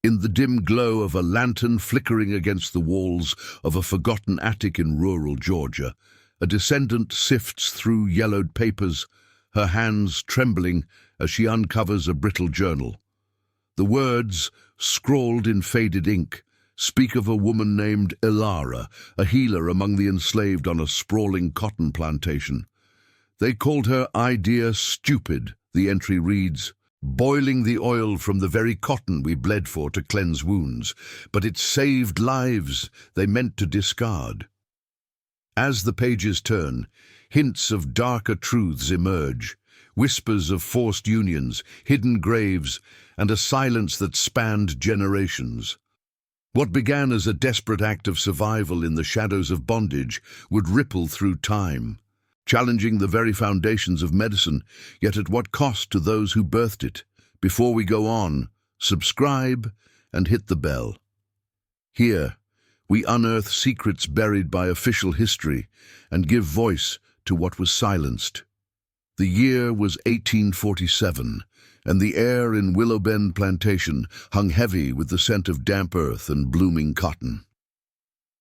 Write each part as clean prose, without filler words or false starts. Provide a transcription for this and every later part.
In the dim glow of a lantern flickering against the walls of a forgotten attic in rural Georgia, a descendant sifts through yellowed papers, her hands trembling as she uncovers a brittle journal. The words, scrawled in faded ink, speak of a woman named Ilara, a healer among the enslaved on a sprawling cotton plantation. They called her idea stupid, the entry reads, boiling the oil from the very cotton we bled for to cleanse wounds, but it saved lives they meant to discard. As the pages turn, hints of darker truths emerge, whispers of forced unions, hidden graves, and a silence that spanned generations. What began as a desperate act of survival in the shadows of bondage would ripple through time, challenging the very foundations of medicine, yet at what cost to those who birthed it. Before we go on, subscribe and hit the bell. Here, we unearth secrets buried by official history and give voice to what was silenced. The year was 1847, and the air in Willow Bend Plantation hung heavy with the scent of damp earth and blooming cotton.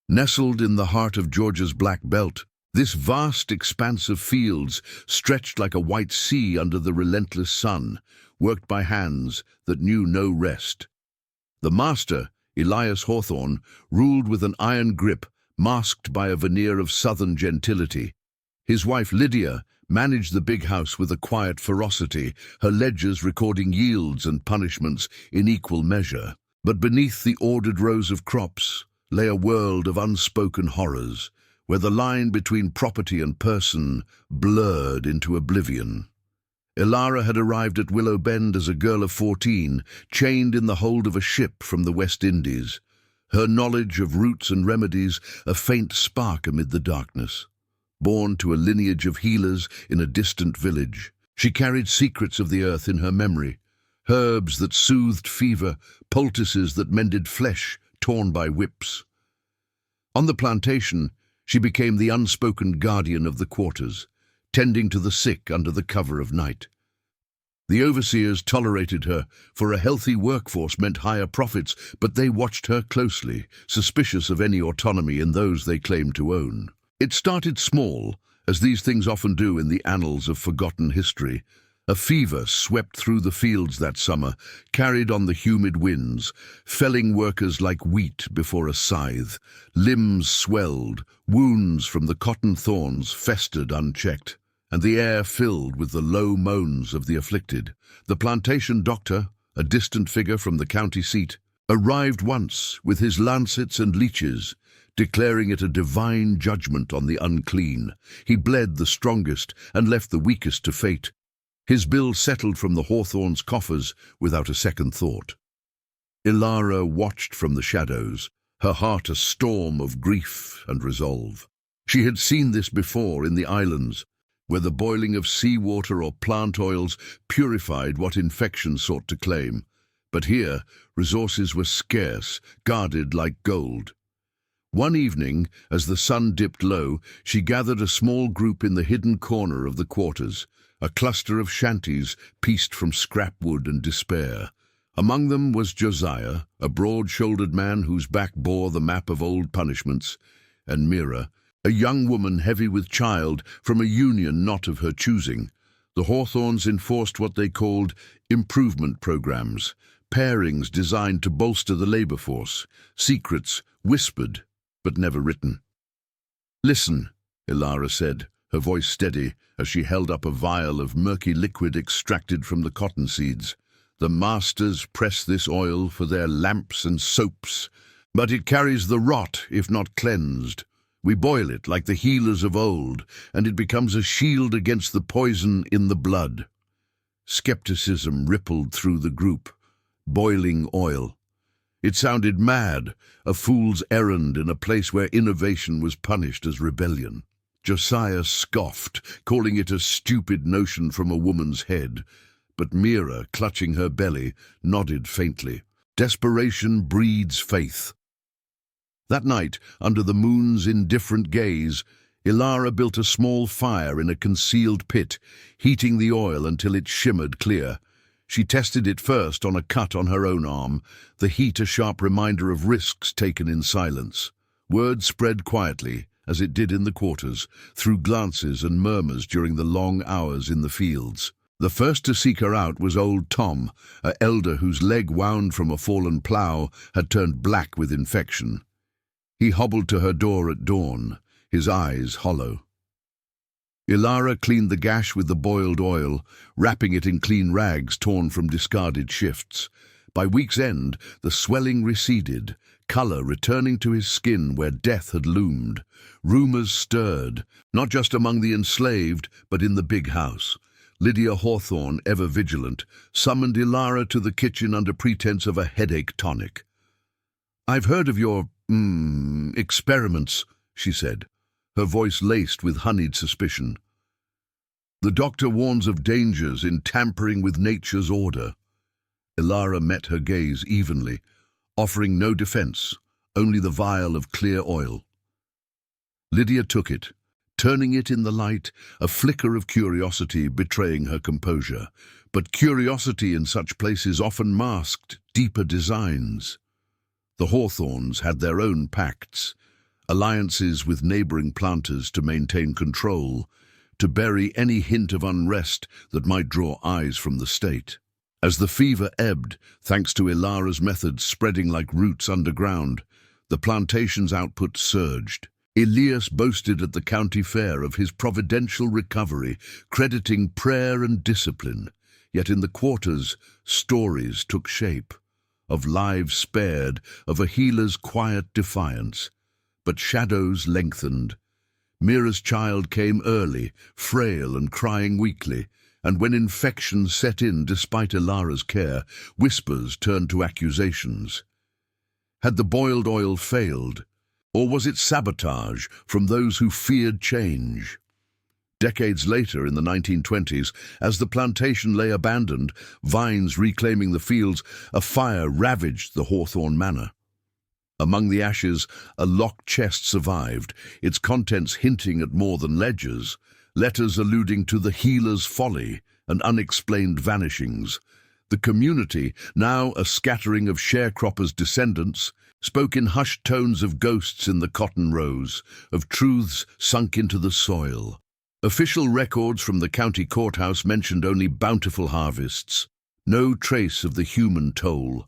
Nestled in the heart of Georgia's Black Belt, this vast expanse of fields stretched like a white sea under the relentless sun, worked by hands that knew no rest. The master, Elias Hawthorne, ruled with an iron grip masked by a veneer of southern gentility. His wife Lydia managed the big house with a quiet ferocity, her ledgers recording yields and punishments in equal measure. But beneath the ordered rows of crops lay a world of unspoken horrors, where the line between property and person blurred into oblivion. Ilara had arrived at Willow Bend as a girl of 14, chained in the hold of a ship from the West Indies, her knowledge of roots and remedies a faint spark amid the darkness. Born to a lineage of healers in a distant village, she carried secrets of the earth in her memory, herbs that soothed fever, poultices that mended flesh torn by whips. On the plantation, she became the unspoken guardian of the quarters, tending to the sick under the cover of night. The overseers tolerated her, for a healthy workforce meant higher profits, but they watched her closely, suspicious of any autonomy in those they claimed to own. It started small, as these things often do in the annals of forgotten history. A fever swept through the fields that summer, carried on the humid winds, felling workers like wheat before a scythe. Limbs swelled, wounds from the cotton thorns festered unchecked, and the air filled with the low moans of the afflicted. The plantation doctor, a distant figure from the county seat, arrived once with his lancets and leeches, declaring it a divine judgment on the unclean. He bled the strongest and left the weakest to fate. His bill settled from the Hawthorne's coffers without a second thought. Ilara watched from the shadows, her heart a storm of grief and resolve. She had seen this before in the islands, where the boiling of seawater or plant oils purified what infection sought to claim. But here, resources were scarce, guarded like gold. One evening, as the sun dipped low, she gathered a small group in the hidden corner of the quarters, a cluster of shanties pieced from scrap wood and despair. Among them was Josiah, a broad-shouldered man whose back bore the map of old punishments, and Mira, a young woman heavy with child from a union not of her choosing. The Hawthornes enforced what they called improvement programs, pairings designed to bolster the labor force, secrets whispered but never written. "Listen," Ilara said, her voice steady as she held up a vial of murky liquid extracted from the cotton seeds. "The masters press this oil for their lamps and soaps, but it carries the rot if not cleansed. We boil it like the healers of old, and it becomes a shield against the poison in the blood." Skepticism rippled through the group. Boiling oil. It sounded mad, a fool's errand in a place where innovation was punished as rebellion. Josiah scoffed, calling it a stupid notion from a woman's head, but Mira, clutching her belly, nodded faintly. Desperation breeds faith. That night, under the moon's indifferent gaze, Ilara built a small fire in a concealed pit, heating the oil until it shimmered clear. She tested it first on a cut on her own arm, the heat a sharp reminder of risks taken in silence. Word spread quietly, as it did in the quarters, through glances and murmurs during the long hours in the fields. The first to seek her out was old Tom, an elder whose leg wound from a fallen plough had turned black with infection. He hobbled to her door at dawn, his eyes hollow. Ilara cleaned the gash with the boiled oil, wrapping it in clean rags torn from discarded shifts. By week's end, the swelling receded, colour returning to his skin where death had loomed. Rumours stirred, not just among the enslaved, but in the big house. Lydia Hawthorne, ever vigilant, summoned Ilara to the kitchen under pretense of a headache tonic. "I've heard of your, experiments," she said, her voice laced with honeyed suspicion. "The doctor warns of dangers in tampering with nature's order." Ilara met her gaze evenly, offering no defense, only the vial of clear oil. Lydia took it, turning it in the light, a flicker of curiosity betraying her composure. But curiosity in such places often masked deeper designs. The Hawthorns had their own pacts, alliances with neighbouring planters to maintain control, to bury any hint of unrest that might draw eyes from the state. As the fever ebbed, thanks to Ilara's methods spreading like roots underground, the plantation's output surged. Elias boasted at the county fair of his providential recovery, crediting prayer and discipline. Yet in the quarters, stories took shape, of lives spared, of a healer's quiet defiance. But shadows lengthened. Mira's child came early, frail and crying weakly, and when infection set in despite Ilara's care, whispers turned to accusations. Had the boiled oil failed, or was it sabotage from those who feared change? Decades later, in the 1920s, as the plantation lay abandoned, vines reclaiming the fields, a fire ravaged the Hawthorne manor. Among the ashes, a locked chest survived, its contents hinting at more than ledgers, letters alluding to the healer's folly and unexplained vanishings. The community, now a scattering of sharecroppers' descendants, spoke in hushed tones of ghosts in the cotton rows, of truths sunk into the soil. Official records from the county courthouse mentioned only bountiful harvests, no trace of the human toll.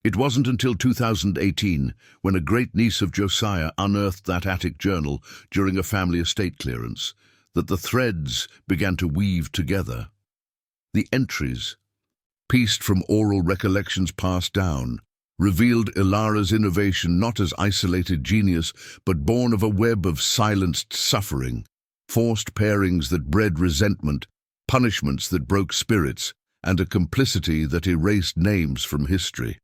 It wasn't until 2018, when a great-niece of Josiah unearthed that attic journal during a family estate clearance, that the threads began to weave together. The entries, pieced from oral recollections passed down, revealed Ilara's innovation not as isolated genius, but born of a web of silenced suffering, forced pairings that bred resentment, punishments that broke spirits, and a complicity that erased names from history.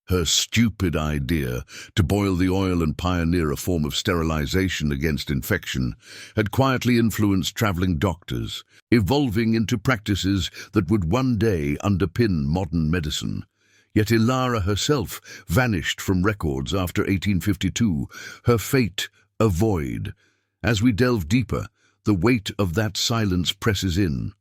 Her stupid idea to boil the oil and pioneer a form of sterilization against infection had quietly influenced traveling doctors, evolving into practices that would one day underpin modern medicine. Yet Ilara herself vanished from records after 1852, her fate a void. As we delve deeper, the weight of that silence presses in.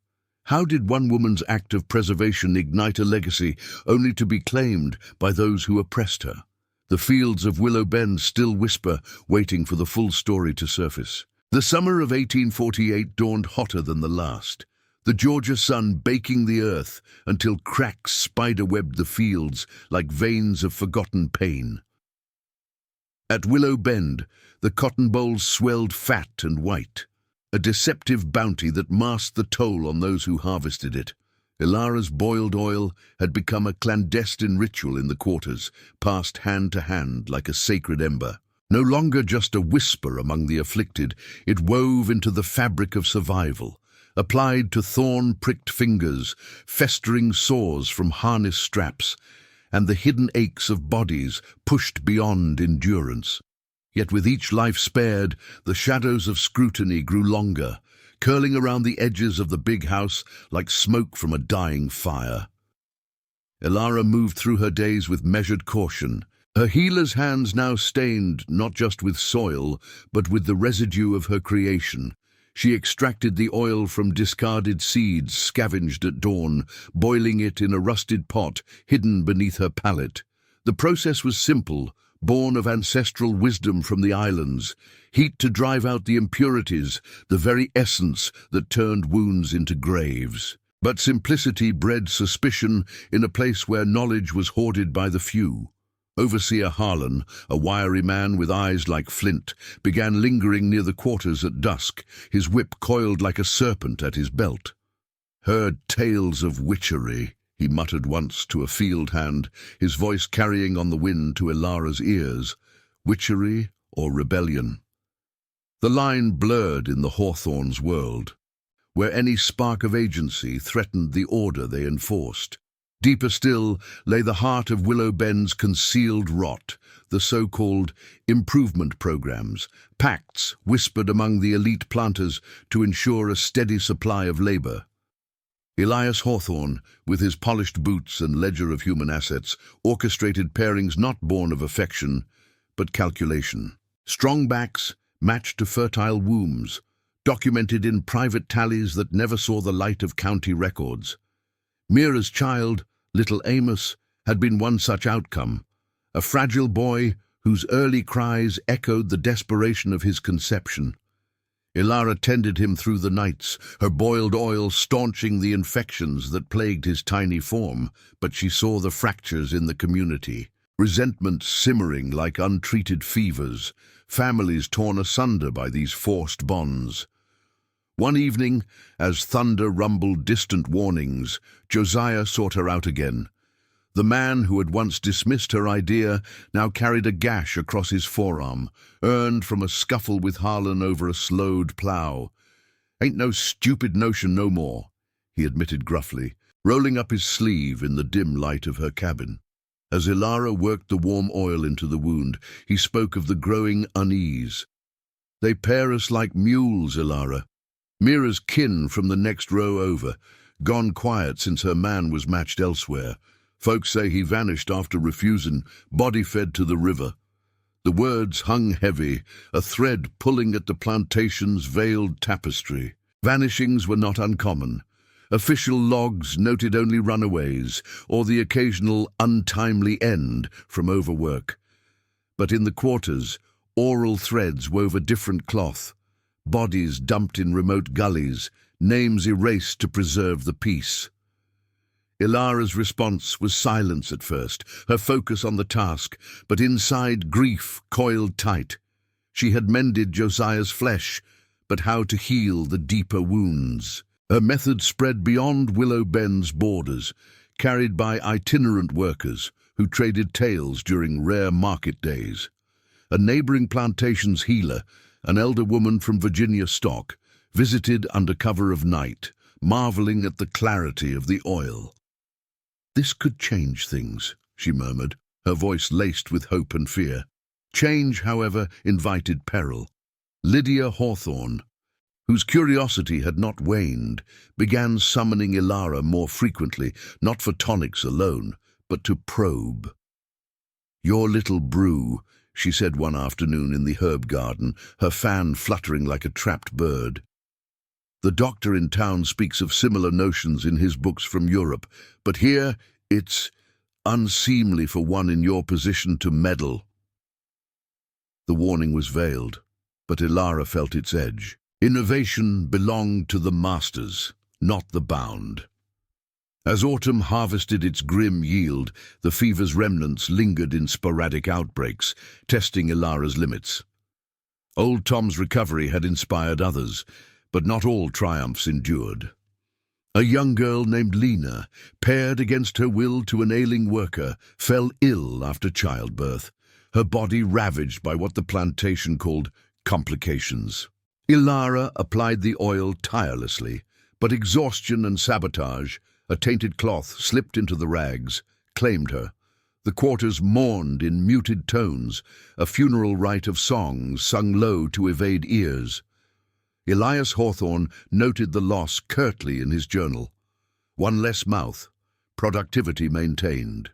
How did one woman's act of preservation ignite a legacy only to be claimed by those who oppressed her? The fields of Willow Bend still whisper, waiting for the full story to surface. The summer of 1848 dawned hotter than the last, the Georgia sun baking the earth until cracks spiderwebbed the fields like veins of forgotten pain. At Willow Bend, the cotton bolls swelled fat and white, a deceptive bounty that masked the toll on those who harvested it. Ilara's boiled oil had become a clandestine ritual in the quarters, passed hand to hand like a sacred ember. No longer just a whisper among the afflicted, it wove into the fabric of survival, applied to thorn-pricked fingers, festering sores from harness straps, and the hidden aches of bodies pushed beyond endurance. Yet with each life spared, the shadows of scrutiny grew longer, curling around the edges of the big house like smoke from a dying fire. Ilara moved through her days with measured caution, her healer's hands now stained not just with soil, but with the residue of her creation. She extracted the oil from discarded seeds scavenged at dawn, boiling it in a rusted pot hidden beneath her pallet. The process was simple, born of ancestral wisdom from the islands. Heat to drive out the impurities, the very essence that turned wounds into graves. But simplicity bred suspicion in a place where knowledge was hoarded by the few. Overseer Harlan, a wiry man with eyes like flint, began lingering near the quarters at dusk, his whip coiled like a serpent at his belt. "Heard tales of witchery," he muttered once to a field hand, his voice carrying on the wind to Ilara's ears. Witchery or rebellion? The line blurred in the Hawthorns' world, where any spark of agency threatened the order they enforced. Deeper still lay the heart of Willow Bend's concealed rot, the so-called improvement programs, pacts whispered among the elite planters to ensure a steady supply of labor. Elias Hawthorne, with his polished boots and ledger of human assets, orchestrated pairings not born of affection, but calculation. Strong backs matched to fertile wombs, documented in private tallies that never saw the light of county records. Mira's child, little Amos, had been one such outcome, a fragile boy whose early cries echoed the desperation of his conception. Ilara tended him through the nights, her boiled oil staunching the infections that plagued his tiny form, but she saw the fractures in the community, resentment simmering like untreated fevers, families torn asunder by these forced bonds. One evening, as thunder rumbled distant warnings, Josiah sought her out again. The man who had once dismissed her idea now carried a gash across his forearm, earned from a scuffle with Harlan over a slowed plough. "Ain't no stupid notion no more," he admitted gruffly, rolling up his sleeve in the dim light of her cabin. As Ilara worked the warm oil into the wound, he spoke of the growing unease. "They pair us like mules, Ilara. Mira's kin from the next row over, gone quiet since her man was matched elsewhere. Folks say he vanished after refusing, body-fed to the river." The words hung heavy, a thread pulling at the plantation's veiled tapestry. Vanishings were not uncommon. Official logs noted only runaways, or the occasional untimely end from overwork. But in the quarters, oral threads wove a different cloth. Bodies dumped in remote gullies, names erased to preserve the peace. Ilara's response was silence at first, her focus on the task, but inside grief coiled tight. She had mended Josiah's flesh, but how to heal the deeper wounds? Her method spread beyond Willow Bend's borders, carried by itinerant workers who traded tales during rare market days. A neighboring plantation's healer, an elder woman from Virginia stock, visited under cover of night, marveling at the clarity of the oil. "This could change things," she murmured, her voice laced with hope and fear. Change, however, invited peril. Lydia Hawthorne, whose curiosity had not waned, began summoning Ilara more frequently, not for tonics alone, but to probe. "Your little brew," she said one afternoon in the herb garden, her fan fluttering like a trapped bird. "The doctor in town speaks of similar notions in his books from Europe, but here it's unseemly for one in your position to meddle." The warning was veiled, but Ilara felt its edge. Innovation belonged to the masters, not the bound. As autumn harvested its grim yield, the fever's remnants lingered in sporadic outbreaks, testing Ilara's limits. Old Tom's recovery had inspired others, but not all triumphs endured. A young girl named Lena, paired against her will to an ailing worker, fell ill after childbirth, her body ravaged by what the plantation called complications. Ilara applied the oil tirelessly, but exhaustion and sabotage, a tainted cloth slipped into the rags, claimed her. The quarters mourned in muted tones, a funeral rite of songs sung low to evade ears. Elias Hawthorne noted the loss curtly in his journal. One less mouth, productivity maintained.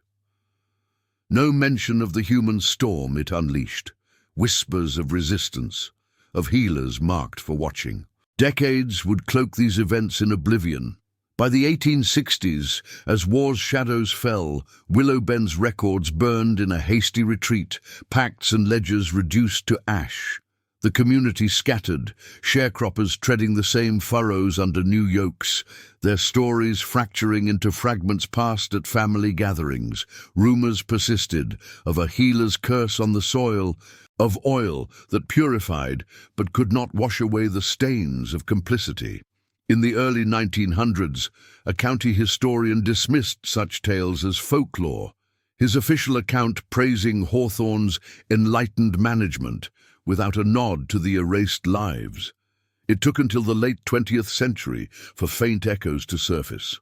No mention of the human storm it unleashed, whispers of resistance, of healers marked for watching. Decades would cloak these events in oblivion. By the 1860s, as war's shadows fell, Willow Bend's records burned in a hasty retreat, pacts and ledgers reduced to ash. The community scattered, sharecroppers treading the same furrows under new yokes, their stories fracturing into fragments passed at family gatherings. Rumors persisted of a healer's curse on the soil, of oil that purified but could not wash away the stains of complicity. In the early 1900s, a county historian dismissed such tales as folklore, his official account praising Hawthorne's enlightened management, without a nod to the erased lives. It took until the late 20th century for faint echoes to surface.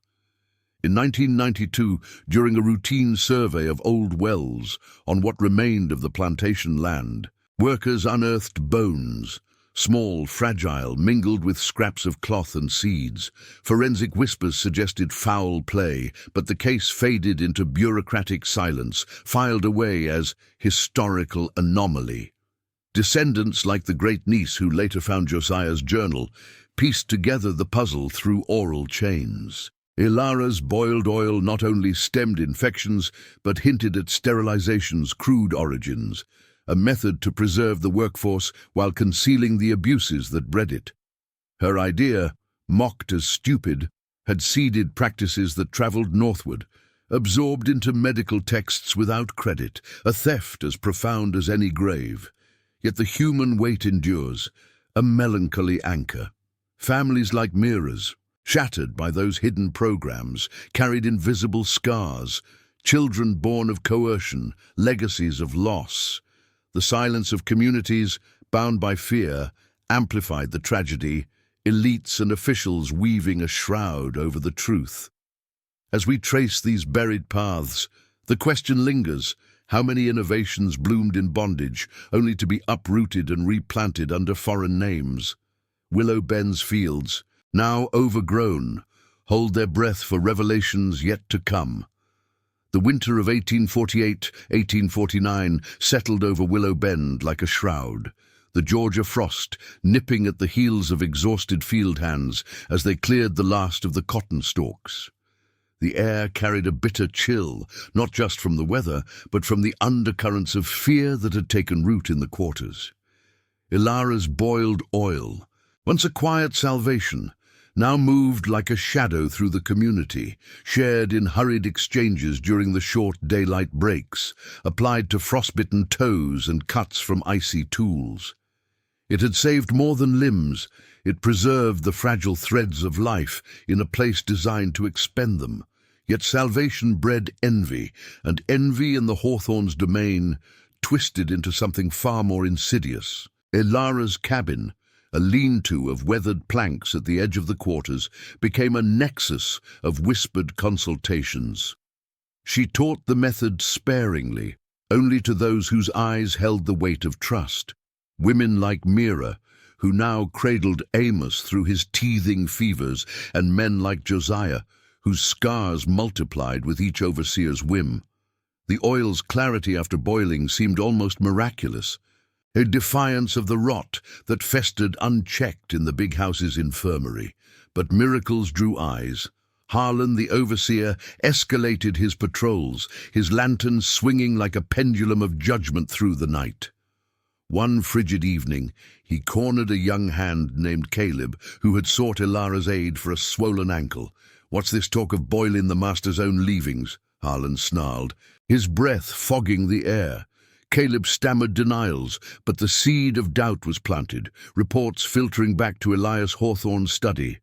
In 1992, during a routine survey of old wells on what remained of the plantation land, workers unearthed bones, small, fragile, mingled with scraps of cloth and seeds. Forensic whispers suggested foul play, but the case faded into bureaucratic silence, filed away as historical anomaly. Descendants like the great-niece who later found Josiah's journal pieced together the puzzle through oral chains. Ilara's boiled oil not only stemmed infections, but hinted at sterilization's crude origins, a method to preserve the workforce while concealing the abuses that bred it. Her idea, mocked as stupid, had seeded practices that traveled northward, absorbed into medical texts without credit, a theft as profound as any grave. Yet the human weight endures, a melancholy anchor. Families like Mira's, shattered by those hidden programs, carried invisible scars, children born of coercion, legacies of loss. The silence of communities, bound by fear, amplified the tragedy, elites and officials weaving a shroud over the truth. As we trace these buried paths, the question lingers: how many innovations bloomed in bondage, only to be uprooted and replanted under foreign names? Willow Bend's fields, now overgrown, hold their breath for revelations yet to come. The winter of 1848-1849 settled over Willow Bend like a shroud, the Georgia frost nipping at the heels of exhausted field hands as they cleared the last of the cotton stalks. The air carried a bitter chill, not just from the weather, but from the undercurrents of fear that had taken root in the quarters. Ilara's boiled oil, once a quiet salvation, now moved like a shadow through the community, shared in hurried exchanges during the short daylight breaks, applied to frostbitten toes and cuts from icy tools. It had saved more than limbs. It preserved the fragile threads of life in a place designed to expend them. Yet salvation bred envy, and envy in the Hawthorne's domain twisted into something far more insidious. Ilara's cabin, a lean-to of weathered planks at the edge of the quarters, became a nexus of whispered consultations. She taught the method sparingly, only to those whose eyes held the weight of trust. Women like Mira, who now cradled Amos through his teething fevers, and men like Josiah, whose scars multiplied with each overseer's whim. The oil's clarity after boiling seemed almost miraculous, a defiance of the rot that festered unchecked in the big house's infirmary. But miracles drew eyes. Harlan, the overseer, escalated his patrols, his lantern swinging like a pendulum of judgment through the night. One frigid evening, he cornered a young hand named Caleb, who had sought Ilara's aid for a swollen ankle. "What's this talk of boiling the master's own leavings?" Harlan snarled, his breath fogging the air. Caleb stammered denials, but the seed of doubt was planted, reports filtering back to Elias Hawthorne's study.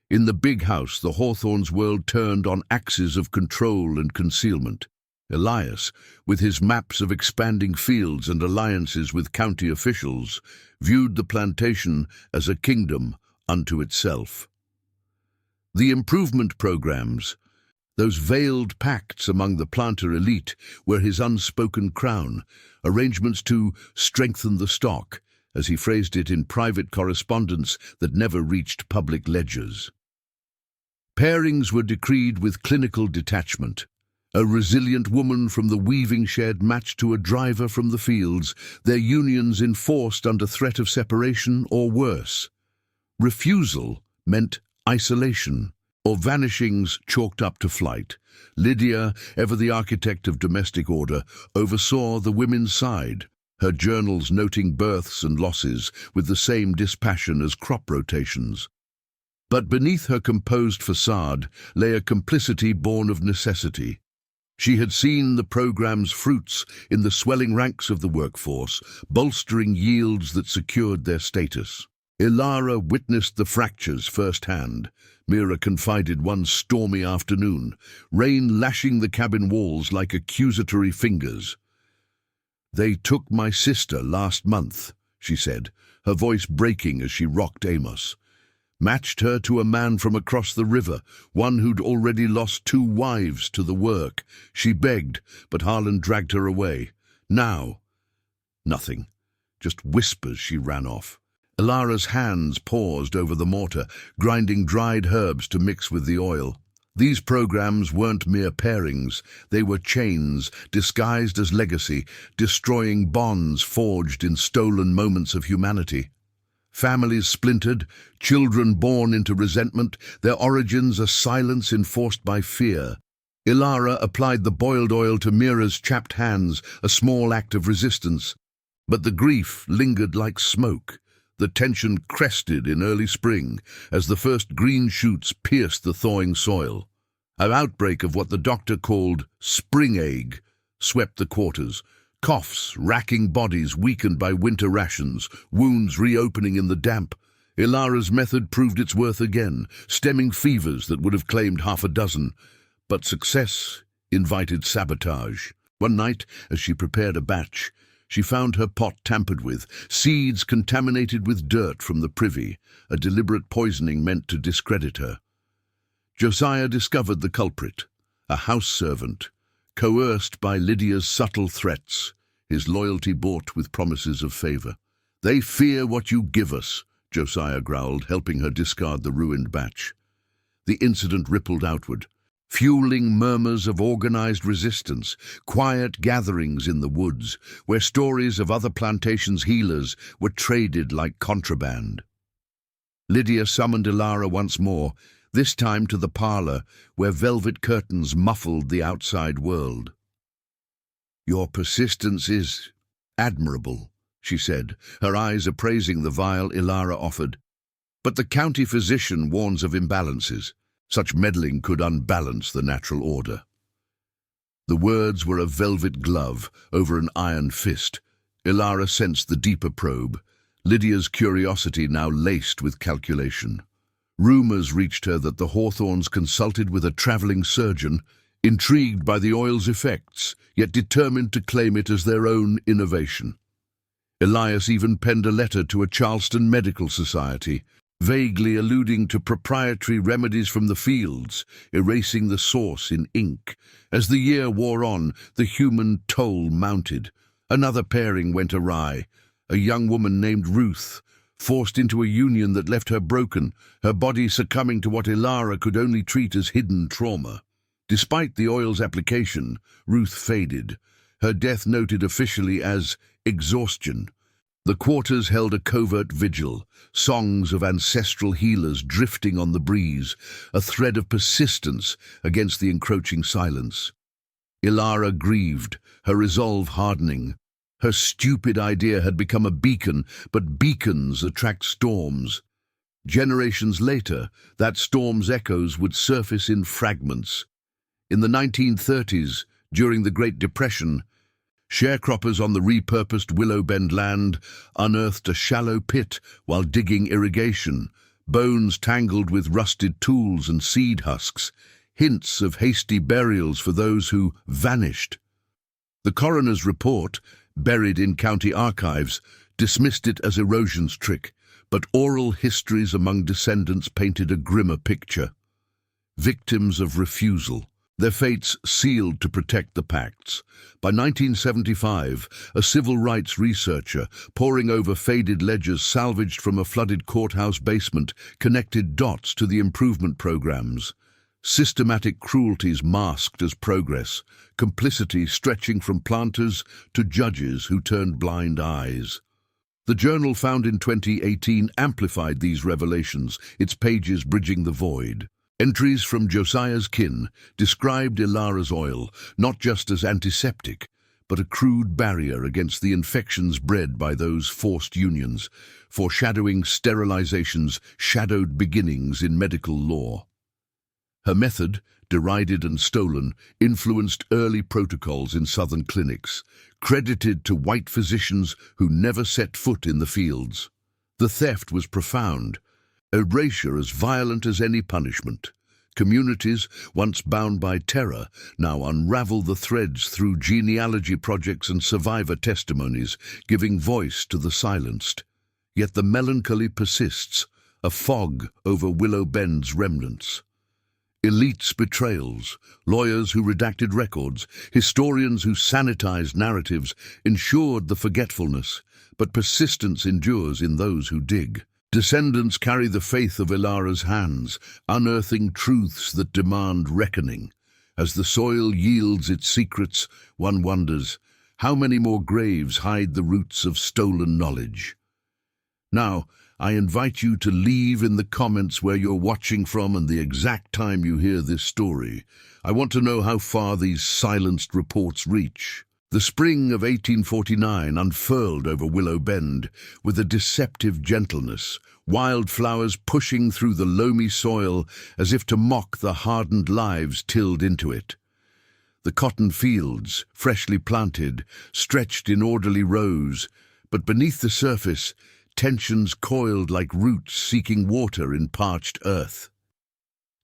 In the big house, the Hawthorne's world turned on axes of control and concealment. Elias, with his maps of expanding fields and alliances with county officials, viewed the plantation as a kingdom unto itself. The improvement programs, those veiled pacts among the planter elite, were his unspoken crown, arrangements to strengthen the stock, as he phrased it in private correspondence that never reached public ledgers. Pairings were decreed with clinical detachment. A resilient woman from the weaving shed matched to a driver from the fields, their unions enforced under threat of separation or worse. Refusal meant isolation, or vanishings chalked up to flight. Lydia, ever the architect of domestic order, oversaw the women's side, her journals noting births and losses with the same dispassion as crop rotations. But beneath her composed facade lay a complicity born of necessity. She had seen the program's fruits in the swelling ranks of the workforce, bolstering yields that secured their status. Ilara witnessed the fractures firsthand. Mira confided one stormy afternoon, rain lashing the cabin walls like accusatory fingers. "They took my sister last month," she said, her voice breaking as she rocked Amos. "Matched her to a man from across the river, one who'd already lost 2 wives to the work. She begged, but Harlan dragged her away. Now—" Nothing. Just whispers. She ran off. Ilara's hands paused over the mortar, grinding dried herbs to mix with the oil. These programs weren't mere pairings. They were chains, disguised as legacy, destroying bonds forged in stolen moments of humanity. Families splintered, children born into resentment, their origins a silence enforced by fear. Ilara applied the boiled oil to Mira's chapped hands, a small act of resistance. But the grief lingered like smoke. The tension crested in early spring as the first green shoots pierced the thawing soil. An outbreak of what the doctor called spring ague swept the quarters. Coughs, racking bodies weakened by winter rations, wounds reopening in the damp. Ilara's method proved its worth again, stemming fevers that would have claimed 6. But success invited sabotage. One night, as she prepared a batch, she found her pot tampered with, seeds contaminated with dirt from the privy, a deliberate poisoning meant to discredit her. Josiah discovered the culprit, a house servant, coerced by Lydia's subtle threats, his loyalty bought with promises of favor. "They fear what you give us," Josiah growled, helping her discard the ruined batch. The incident rippled outward, fueling murmurs of organized resistance, quiet gatherings in the woods, where stories of other plantations' healers were traded like contraband. Lydia summoned Ilara once more, this time to the parlor, where velvet curtains muffled the outside world. "Your persistence is admirable," she said, her eyes appraising the vial Ilara offered. "But the county physician warns of imbalances. Such meddling could unbalance the natural order." The words were a velvet glove over an iron fist. Ilara sensed the deeper probe, Lydia's curiosity now laced with calculation. Rumors reached her that the Hawthorns consulted with a traveling surgeon, intrigued by the oil's effects, yet determined to claim it as their own innovation. Elias even penned a letter to a Charleston medical society, vaguely alluding to proprietary remedies from the fields, erasing the source in ink. As the year wore on, the human toll mounted. Another pairing went awry. A young woman named Ruth, forced into a union that left her broken, her body succumbing to what Ilara could only treat as hidden trauma. Despite the oil's application, Ruth faded, her death noted officially as exhaustion. The quarters held a covert vigil, songs of ancestral healers drifting on the breeze, a thread of persistence against the encroaching silence. Ilara grieved, her resolve hardening. Her stupid idea had become a beacon, but beacons attract storms. Generations later, that storm's echoes would surface in fragments. In the 1930s, during the Great Depression, sharecroppers on the repurposed Willow Bend land unearthed a shallow pit while digging irrigation, bones tangled with rusted tools and seed husks, hints of hasty burials for those who vanished. The coroner's report, buried in county archives, dismissed it as erosion's trick, but oral histories among descendants painted a grimmer picture. Victims of refusal, their fates sealed to protect the pacts. By 1975, a civil rights researcher, poring over faded ledgers salvaged from a flooded courthouse basement, connected dots to the improvement programs. Systematic cruelties masked as progress, complicity stretching from planters to judges who turned blind eyes. The journal found in 2018 amplified these revelations, its pages bridging the void. Entries from Josiah's kin described Ilara's oil not just as antiseptic, but a crude barrier against the infections bred by those forced unions, foreshadowing sterilization's shadowed beginnings in medical law. Her method, derided and stolen, influenced early protocols in southern clinics, credited to white physicians who never set foot in the fields. The theft was profound, erasure as violent as any punishment. Communities, once bound by terror, now unravel the threads through genealogy projects and survivor testimonies, giving voice to the silenced. Yet the melancholy persists, a fog over Willow Bend's remnants. Elites' betrayals, lawyers who redacted records, historians who sanitized narratives, ensured the forgetfulness, but persistence endures in those who dig. Descendants carry the faith of Ilara's hands, unearthing truths that demand reckoning. As the soil yields its secrets, one wonders, how many more graves hide the roots of stolen knowledge? Now, I invite you to leave in the comments where you're watching from and the exact time you hear this story. I want to know how far these silenced reports reach. The spring of 1849 unfurled over Willow Bend with a deceptive gentleness, wildflowers pushing through the loamy soil as if to mock the hardened lives tilled into it. The cotton fields, freshly planted, stretched in orderly rows, but beneath the surface, tensions coiled like roots seeking water in parched earth.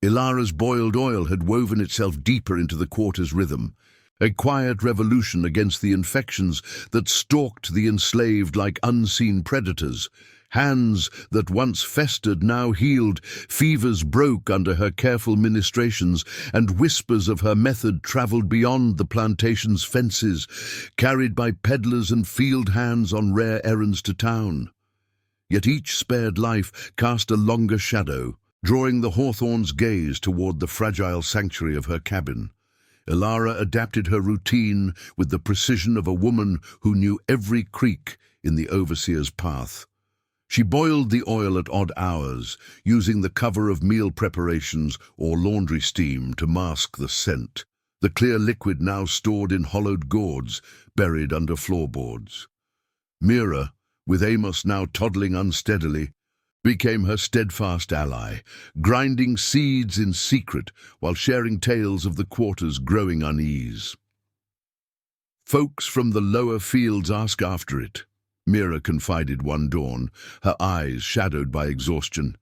Ilara's boiled oil had woven itself deeper into the quarter's rhythm, a quiet revolution against the infections that stalked the enslaved like unseen predators. Hands that once festered now healed, fevers broke under her careful ministrations, and whispers of her method traveled beyond the plantation's fences, carried by peddlers and field hands on rare errands to town. Yet each spared life cast a longer shadow, drawing the hawthorn's gaze toward the fragile sanctuary of her cabin. Ilara adapted her routine with the precision of a woman who knew every creak in the overseer's path. She boiled the oil at odd hours, using the cover of meal preparations or laundry steam to mask the scent. The clear liquid now stored in hollowed gourds, buried under floorboards. Mira, with Amos now toddling unsteadily, became her steadfast ally, grinding seeds in secret while sharing tales of the quarter's growing unease. "Folks from the lower fields ask after it," Mira confided one dawn, her eyes shadowed by exhaustion.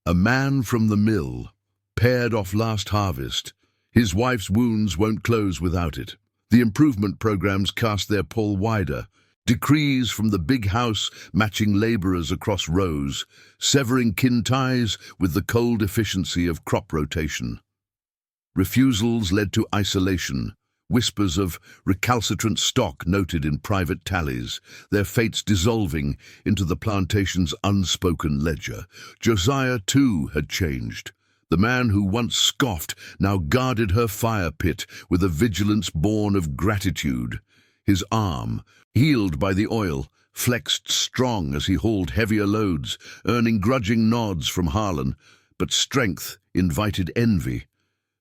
"A man from the mill, paired off last harvest. His wife's wounds won't close without it. The improvement programs cast their pall wider, decrees from the big house matching laborers across rows, severing kin ties with the cold efficiency of crop rotation. Refusals led to isolation, whispers of recalcitrant stock noted in private tallies, their fates dissolving into the plantation's unspoken ledger. Josiah, too, had changed. The man who once scoffed now guarded her fire pit with a vigilance born of gratitude. His arm, healed by the oil, flexed strong as he hauled heavier loads, earning grudging nods from Harlan, but strength invited envy.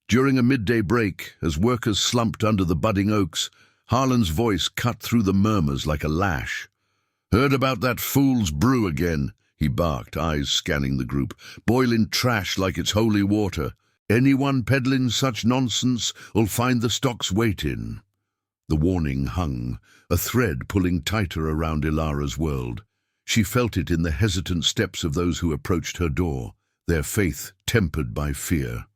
During a midday break, as workers slumped under the budding oaks, Harlan's voice cut through the murmurs like a lash. "Heard about that fool's brew again," he barked, eyes scanning the group. "Boiling trash like it's holy water. Anyone peddling such nonsense'll find the stock's weight in." The warning hung, a thread pulling tighter around Ilara's world. She felt it in the hesitant steps of those who approached her door, their faith tempered by fear.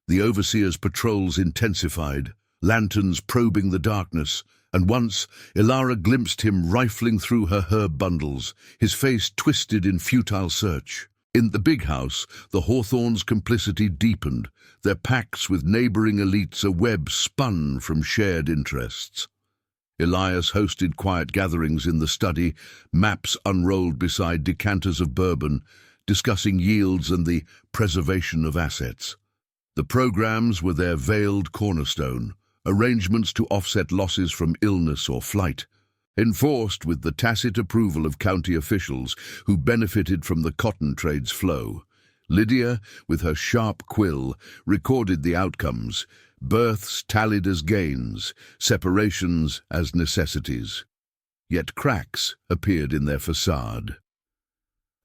The overseer's patrols intensified, lanterns probing the darkness, and once Ilara glimpsed him rifling through her herb bundles, his face twisted in futile search. In the big house, the Hawthorns' complicity deepened, their pacts with neighboring elites a web spun from shared interests. Elias hosted quiet gatherings in the study, maps unrolled beside decanters of bourbon, discussing yields and the preservation of assets. The programs were their veiled cornerstone, arrangements to offset losses from illness or flight. enforced with the tacit approval of county officials who benefited from the cotton trade's flow. Lydia, with her sharp quill, recorded the outcomes, births tallied as gains, separations as necessities. Yet cracks appeared in their facade.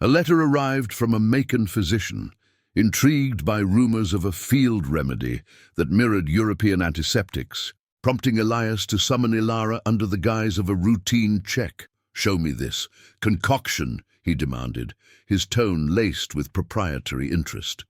A letter arrived from a Macon physician, intrigued by rumors of a field remedy that mirrored European antiseptics, prompting Elias to summon Ilara under the guise of a routine check. "Show me this concoction," he demanded, his tone laced with proprietary interest.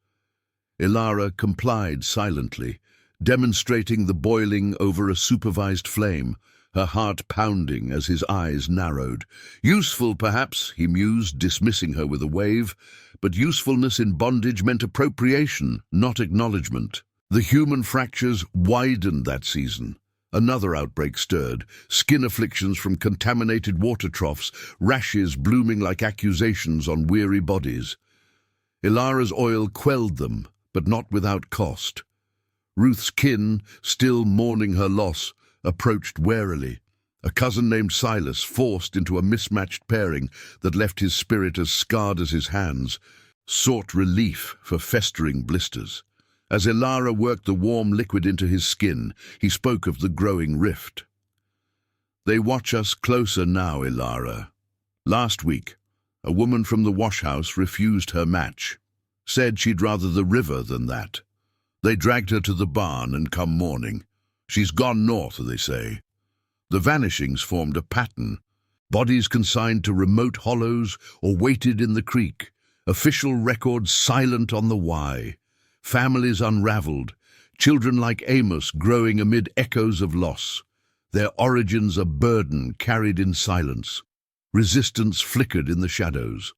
Ilara complied silently, demonstrating the boiling over a supervised flame, her heart pounding as his eyes narrowed. "Useful, perhaps," he mused, dismissing her with a wave, but usefulness in bondage meant appropriation, not acknowledgement. The human fractures widened that season. Another outbreak stirred, skin afflictions from contaminated water troughs, rashes blooming like accusations on weary bodies. Ilara's oil quelled them, but not without cost. Ruth's kin, still mourning her loss, approached warily. A cousin named Silas, forced into a mismatched pairing that left his spirit as scarred as his hands, sought relief for festering blisters. As Ilara worked the warm liquid into his skin, he spoke of the growing rift. "They watch us closer now, Ilara. Last week, a woman from the washhouse refused her match, said she'd rather the river than that. They dragged her to the barn and come morning. She's gone north, they say. The vanishings formed a pattern. Bodies consigned to remote hollows or weighted in the creek. Official records silent on the why. Families unraveled. Children like Amos growing amid echoes of loss. Their origins a burden carried in silence. Resistance flickered in the shadows.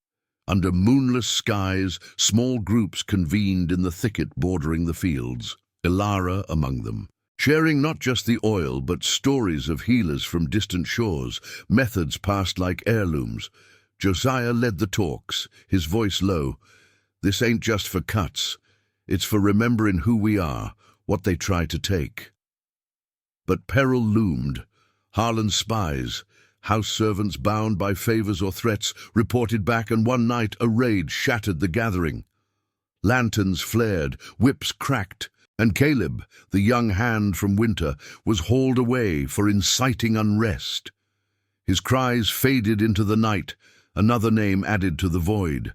Under moonless skies, small groups convened in the thicket bordering the fields, Ilara among them. Sharing not just the oil, but stories of healers from distant shores, methods passed like heirlooms. Josiah led the talks, his voice low. "This ain't just for cuts. It's for remembering who we are, what they try to take." But peril loomed. Harlan's spies, house servants bound by favors or threats, reported back, and one night a raid shattered the gathering. Lanterns flared, whips cracked, and Caleb, the young hand from winter, was hauled away for inciting unrest. His cries faded into the night, another name added to the void.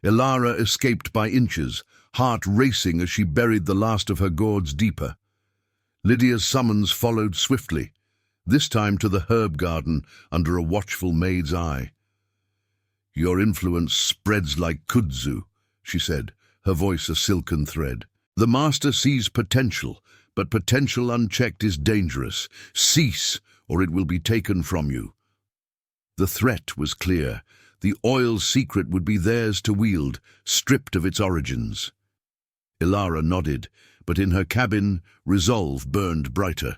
Ilara escaped by inches, heart racing as she buried the last of her gourds deeper. Lydia's summons followed swiftly, this time to the herb garden under a watchful maid's eye. "Your influence spreads like kudzu," she said, her voice a silken thread. "The master sees potential, but potential unchecked is dangerous. Cease, or it will be taken from you." The threat was clear. The oil's secret would be theirs to wield, stripped of its origins. Ilara nodded, but in her cabin, resolve burned brighter.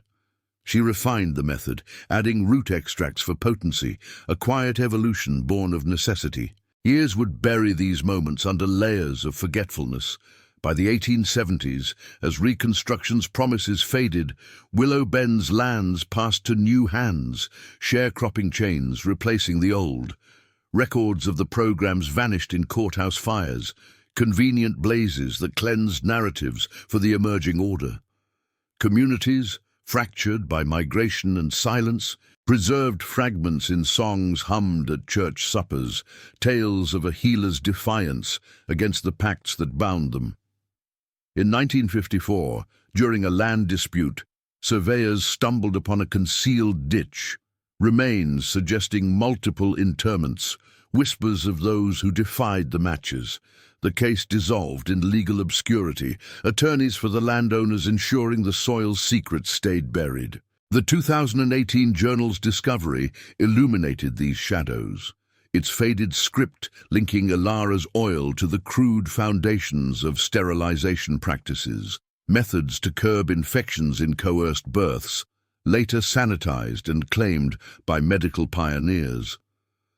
She refined the method, adding root extracts for potency, a quiet evolution born of necessity. Years would bury these moments under layers of forgetfulness. By the 1870s, as Reconstruction's promises faded, Willow Bend's lands passed to new hands, sharecropping chains replacing the old. Records of the programs vanished in courthouse fires, convenient blazes that cleansed narratives for the emerging order. Communities, fractured by migration and silence, preserved fragments in songs hummed at church suppers, tales of a healer's defiance against the pacts that bound them. In 1954, during a land dispute, surveyors stumbled upon a concealed ditch, remains suggesting multiple interments, whispers of those who defied the matches. The case dissolved in legal obscurity, attorneys for the landowners ensuring the soil's secrets stayed buried. The 2018 journal's discovery illuminated these shadows, its faded script linking Ilara's oil to the crude foundations of sterilization practices, methods to curb infections in coerced births, later sanitized and claimed by medical pioneers.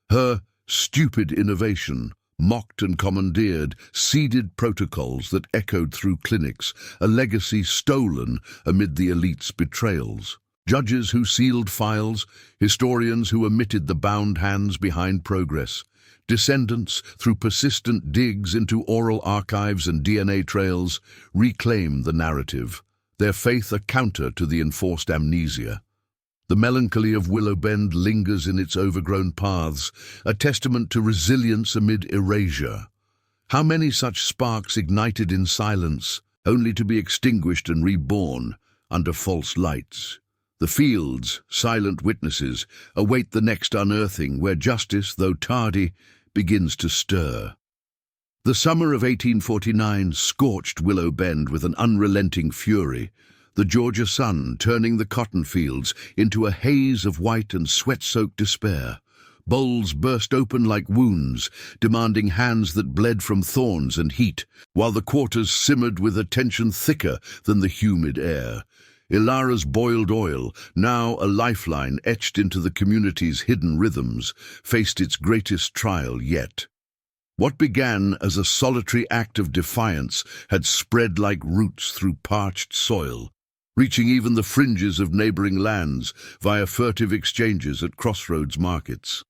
Her stupid innovation, mocked and commandeered, seeded protocols that echoed through clinics, a legacy stolen amid the elite's betrayals. Judges who sealed files, historians who omitted the bound hands behind progress, descendants, through persistent digs into oral archives and DNA trails, reclaim the narrative, their faith a counter to the enforced amnesia. The melancholy of Willow Bend lingers in its overgrown paths, a testament to resilience amid erasure. How many such sparks ignited in silence, only to be extinguished and reborn under false lights? The fields, silent witnesses, await the next unearthing where justice, though tardy, begins to stir. The summer of 1849 scorched Willow Bend with an unrelenting fury, the Georgia sun turning the cotton fields into a haze of white and sweat-soaked despair. Bowls burst open like wounds, demanding hands that bled from thorns and heat, while the quarters simmered with a tension thicker than the humid air. Ilara's boiled oil, now a lifeline etched into the community's hidden rhythms, faced its greatest trial yet. What began as a solitary act of defiance had spread like roots through parched soil, reaching even the fringes of neighboring lands via furtive exchanges at crossroads markets.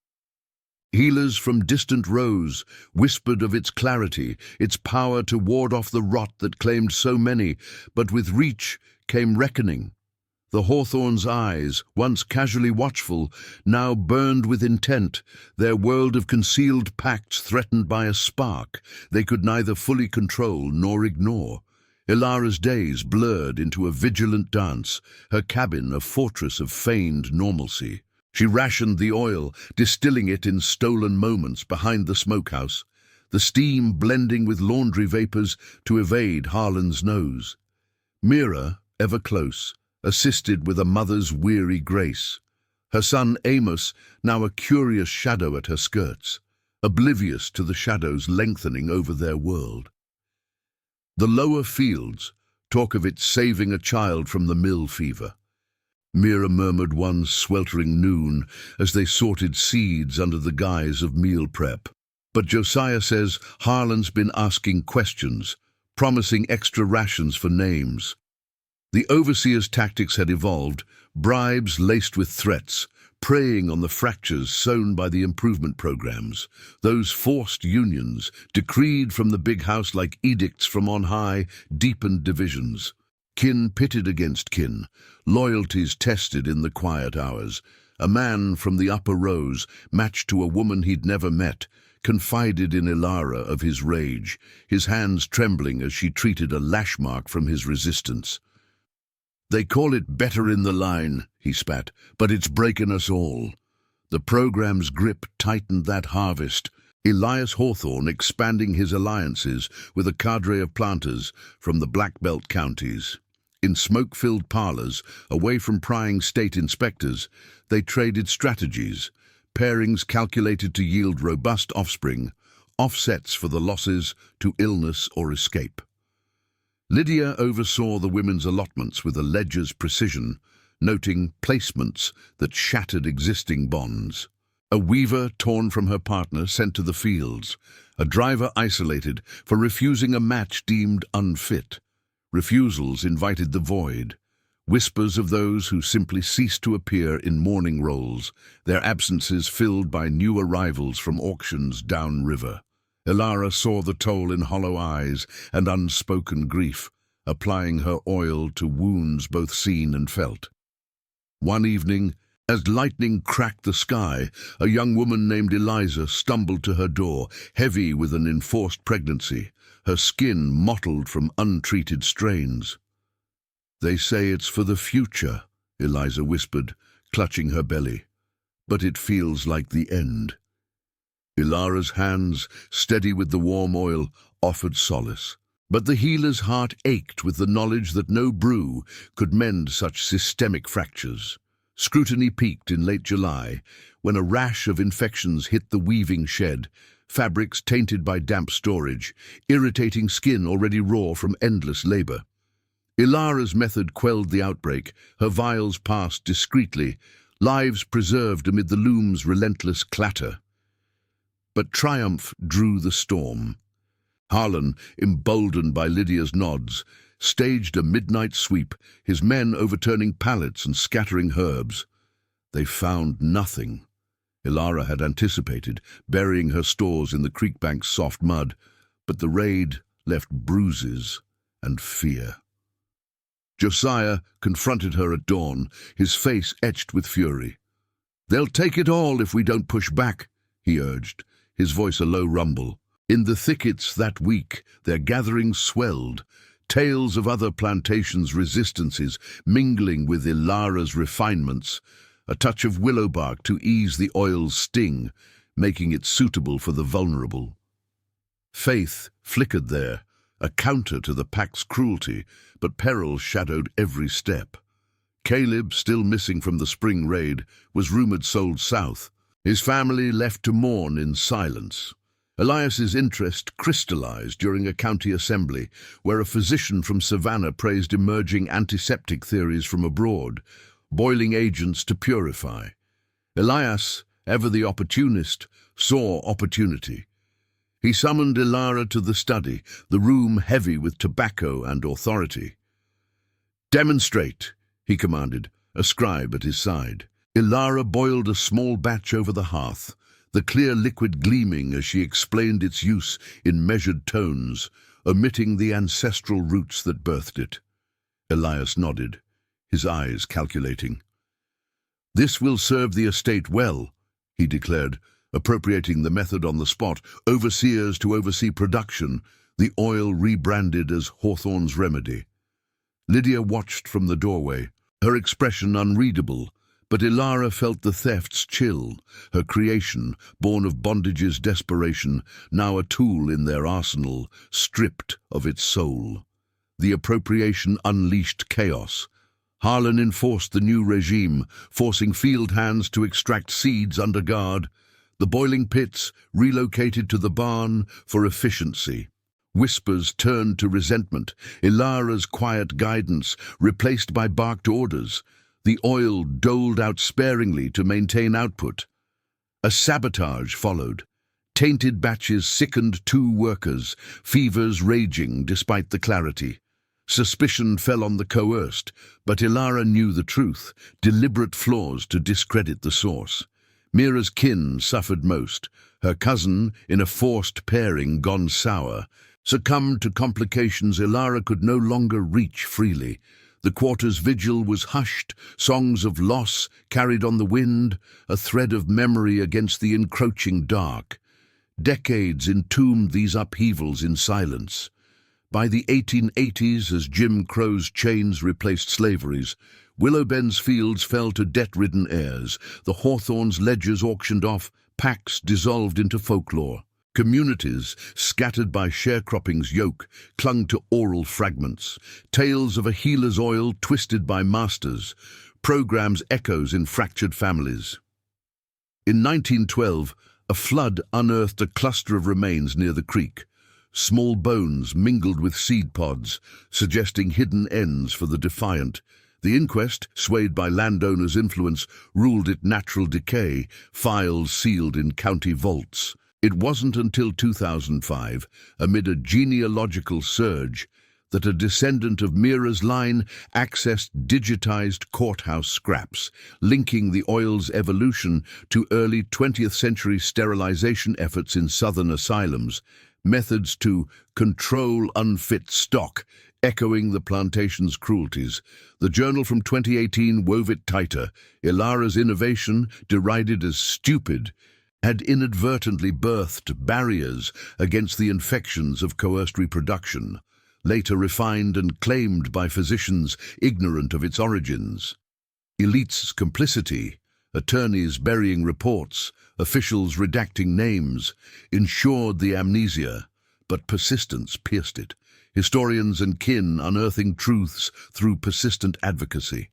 Healers from distant rows whispered of its clarity, its power to ward off the rot that claimed so many, but with reach came reckoning. The hawthorn's eyes, once casually watchful, now burned with intent, their world of concealed pacts threatened by a spark they could neither fully control nor ignore. Ilara's days blurred into a vigilant dance, her cabin a fortress of feigned normalcy. She rationed the oil, distilling it in stolen moments behind the smokehouse, the steam blending with laundry vapors to evade Harlan's nose. Mira, ever close, assisted with a mother's weary grace. Her son Amos, now a curious shadow at her skirts, oblivious to the shadows lengthening over their world. The lower fields talk of it saving a child from the mill fever. Mira murmured one sweltering noon as they sorted seeds under the guise of meal prep. But Josiah says Harlan's been asking questions, promising extra rations for names. The overseer's tactics had evolved, bribes laced with threats, preying on the fractures sown by the improvement programs. Those forced unions, decreed from the big house like edicts from on high, deepened divisions. Kin pitted against kin, loyalties tested in the quiet hours. A man from the upper rows, matched to a woman he'd never met, confided in Ilara of his rage, his hands trembling as she treated a lash mark from his resistance. "They call it better in the line," he spat, "but it's breaking us all." The program's grip tightened that harvest, Elias Hawthorne expanding his alliances with a cadre of planters from the Black Belt counties. In smoke-filled parlors, away from prying state inspectors, they traded strategies, pairings calculated to yield robust offspring, offsets for the losses to illness or escape. Lydia oversaw the women's allotments with a ledger's precision, noting placements that shattered existing bonds. A weaver torn from her partner sent to the fields, a driver isolated for refusing a match deemed unfit. Refusals invited the void, whispers of those who simply ceased to appear in mourning rolls, their absences filled by new arrivals from auctions downriver. Ilara saw the toll in hollow eyes and unspoken grief, applying her oil to wounds both seen and felt. One evening, as lightning cracked the sky, a young woman named Eliza stumbled to her door, heavy with an enforced pregnancy, her skin mottled from untreated strains. "They say it's for the future," Eliza whispered, clutching her belly. "But it feels like the end." Ilara's hands, steady with the warm oil, offered solace. But the healer's heart ached with the knowledge that no brew could mend such systemic fractures. Scrutiny peaked in late July, when a rash of infections hit the weaving shed, fabrics tainted by damp storage, irritating skin already raw from endless labor. Ilara's method quelled the outbreak, her vials passed discreetly, lives preserved amid the loom's relentless clatter. But triumph drew the storm. Harlan, emboldened by Lydia's nods, staged a midnight sweep, his men overturning pallets and scattering herbs. They found nothing. Ilara had anticipated, burying her stores in the creek bank's soft mud, but the raid left bruises and fear. Josiah confronted her at dawn, his face etched with fury. "They'll take it all if we don't push back," he urged, his voice a low rumble. In the thickets that week, their gatherings swelled, tales of other plantations' resistances mingling with Ilara's refinements, a touch of willow bark to ease the oil's sting, making it suitable for the vulnerable. Faith flickered there, a counter to the pack's cruelty, but peril shadowed every step. Caleb, still missing from the spring raid, was rumored sold south, his family left to mourn in silence. Elias's interest crystallized during a county assembly, where a physician from Savannah praised emerging antiseptic theories from abroad, boiling agents to purify. Elias, ever the opportunist, saw opportunity. He summoned Ilara to the study, the room heavy with tobacco and authority. "Demonstrate," he commanded, a scribe at his side. Ilara boiled a small batch over the hearth, the clear liquid gleaming as she explained its use in measured tones, omitting the ancestral roots that birthed it. Elias nodded, his eyes calculating. "This will serve the estate well," he declared, appropriating the method on the spot, overseers to oversee production, the oil rebranded as Hawthorne's Remedy. Lydia watched from the doorway, her expression unreadable, but Ilara felt the theft's chill, her creation, born of bondage's desperation, now a tool in their arsenal, stripped of its soul. The appropriation unleashed chaos. Harlan enforced the new regime, forcing field hands to extract seeds under guard. The boiling pits relocated to the barn for efficiency. Whispers turned to resentment, Ilara's quiet guidance replaced by barked orders, the oil doled out sparingly to maintain output. A sabotage followed. Tainted batches sickened 2 workers, fevers raging despite the clarity. Suspicion fell on the coerced, but Ilara knew the truth, deliberate flaws to discredit the source. Mira's kin suffered most. Her cousin, in a forced pairing gone sour, succumbed to complications Ilara could no longer reach freely. The quarter's vigil was hushed, songs of loss carried on the wind, a thread of memory against the encroaching dark. Decades entombed these upheavals in silence. By the 1880s, as Jim Crow's chains replaced slavery's, Willowbend's fields fell to debt-ridden heirs, the Hawthorne's ledgers auctioned off, packs dissolved into folklore. Communities, scattered by sharecropping's yoke, clung to oral fragments, tales of a healer's oil twisted by masters, programs echoes in fractured families. In 1912, a flood unearthed a cluster of remains near the creek, small bones mingled with seed pods, suggesting hidden ends for the defiant. The inquest, swayed by landowners' influence, ruled it natural decay, files sealed in county vaults. It wasn't until 2005, amid a genealogical surge, that a descendant of Mira's line accessed digitized courthouse scraps, linking the oil's evolution to early 20th century sterilization efforts in southern asylums, methods to control unfit stock, echoing the plantation's cruelties. The journal from 2018 wove it tighter. Ilara's innovation, derided as stupid, had inadvertently birthed barriers against the infections of coerced reproduction, later refined and claimed by physicians ignorant of its origins. Elites' complicity, attorneys burying reports, officials redacting names, ensured the amnesia, but persistence pierced it, historians and kin unearthing truths through persistent advocacy.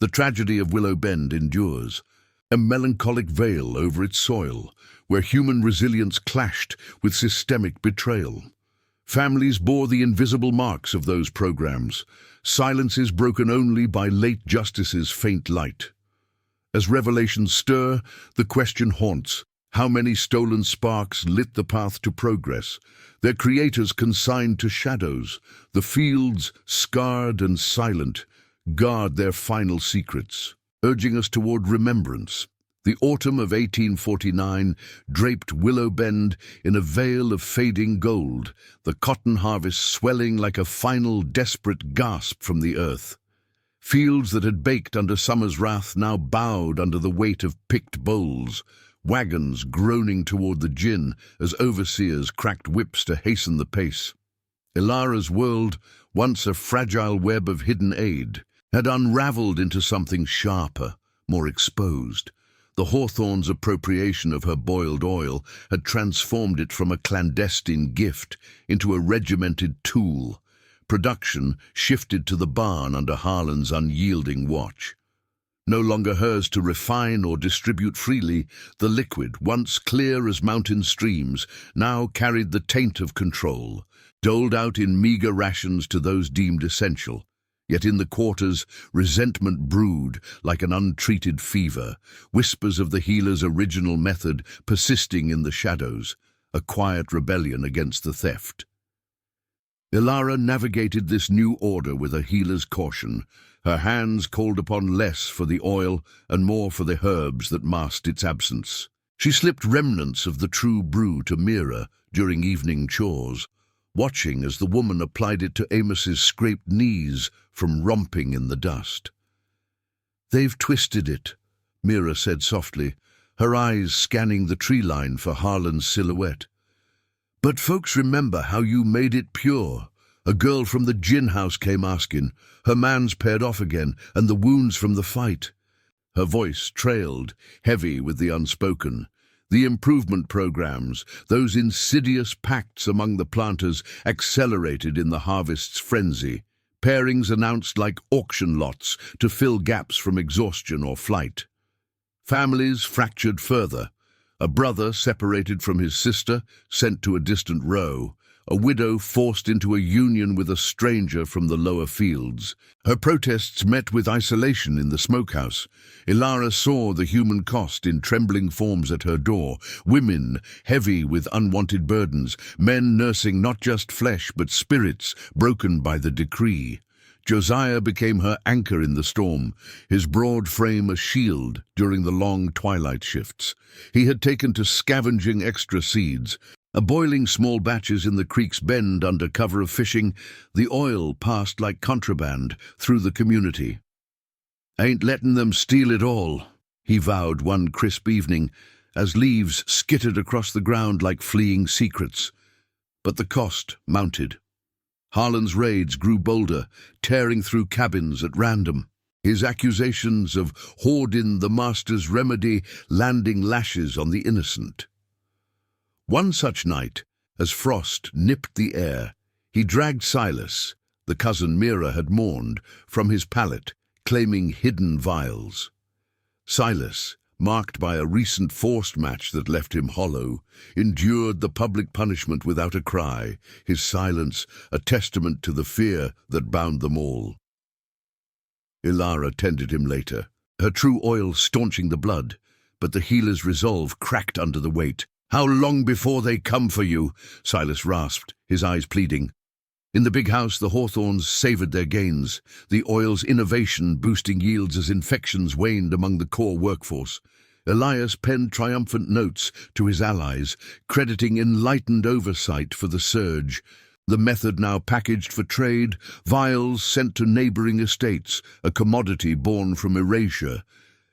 The tragedy of Willow Bend endures, a melancholic veil over its soil, where human resilience clashed with systemic betrayal. Families bore the invisible marks of those programs, silences broken only by late justice's faint light. As revelations stir, the question haunts, How many stolen sparks lit the path to progress, their creators consigned to shadows, the fields, scarred and silent, guard their final secrets, urging us toward remembrance. The autumn of 1849 draped Willow Bend in a veil of fading gold, the cotton harvest swelling like a final desperate gasp from the earth. Fields that had baked under summer's wrath now bowed under the weight of picked bowls, wagons groaning toward the gin as overseers cracked whips to hasten the pace. Ilara's world, once a fragile web of hidden aid, had unraveled into something sharper, more exposed. The hawthorn's appropriation of her boiled oil had transformed it from a clandestine gift into a regimented tool. Production shifted to the barn under Harlan's unyielding watch. No longer hers to refine or distribute freely, the liquid, once clear as mountain streams, now carried the taint of control, doled out in meager rations to those deemed essential. Yet in the quarters, resentment brewed like an untreated fever, whispers of the healer's original method persisting in the shadows, a quiet rebellion against the theft. Ilara navigated this new order with a healer's caution. Her hands called upon less for the oil and more for the herbs that masked its absence. She slipped remnants of the true brew to Mira during evening chores, watching as the woman applied it to Amos's scraped knees from romping in the dust. "They've twisted it," Mira said softly, her eyes scanning the tree line for Harlan's silhouette. "But folks remember how you made it pure. A girl from the gin house came asking. Her man's paired off again, and the wounds from the fight." Her voice trailed, heavy with the unspoken. The improvement programs, those insidious pacts among the planters, accelerated in the harvest's frenzy. Pairings announced like auction lots to fill gaps from exhaustion or flight. Families fractured further. A brother separated from his sister, sent to a distant row. A widow forced into a union with a stranger from the lower fields. Her protests met with isolation in the smokehouse. Ilara saw the human cost in trembling forms at her door, women heavy with unwanted burdens, men nursing not just flesh but spirits broken by the decree. Josiah became her anchor in the storm, his broad frame a shield during the long twilight shifts. He had taken to scavenging extra seeds, boiling small batches in the creek's bend under cover of fishing. The oil passed like contraband through the community. "Ain't letting them steal it all," he vowed one crisp evening, as leaves skittered across the ground like fleeing secrets. But the cost mounted. Harlan's raids grew bolder, tearing through cabins at random. His accusations of hoarding the master's remedy landing lashes on the innocent. One such night, as frost nipped the air, he dragged Silas, the cousin Mira had mourned, from his pallet, claiming hidden vials. Silas, marked by a recent forced match that left him hollow, endured the public punishment without a cry, his silence a testament to the fear that bound them all. Ilara tended him later, her true oil staunching the blood, but the healer's resolve cracked under the weight. "How long before they come for you?" Silas rasped, his eyes pleading. In the big house, the hawthorns savored their gains, the oil's innovation boosting yields as infections waned among the core workforce. Elias penned triumphant notes to his allies, crediting enlightened oversight for the surge. The method now packaged for trade, vials sent to neighboring estates, a commodity born from erasure.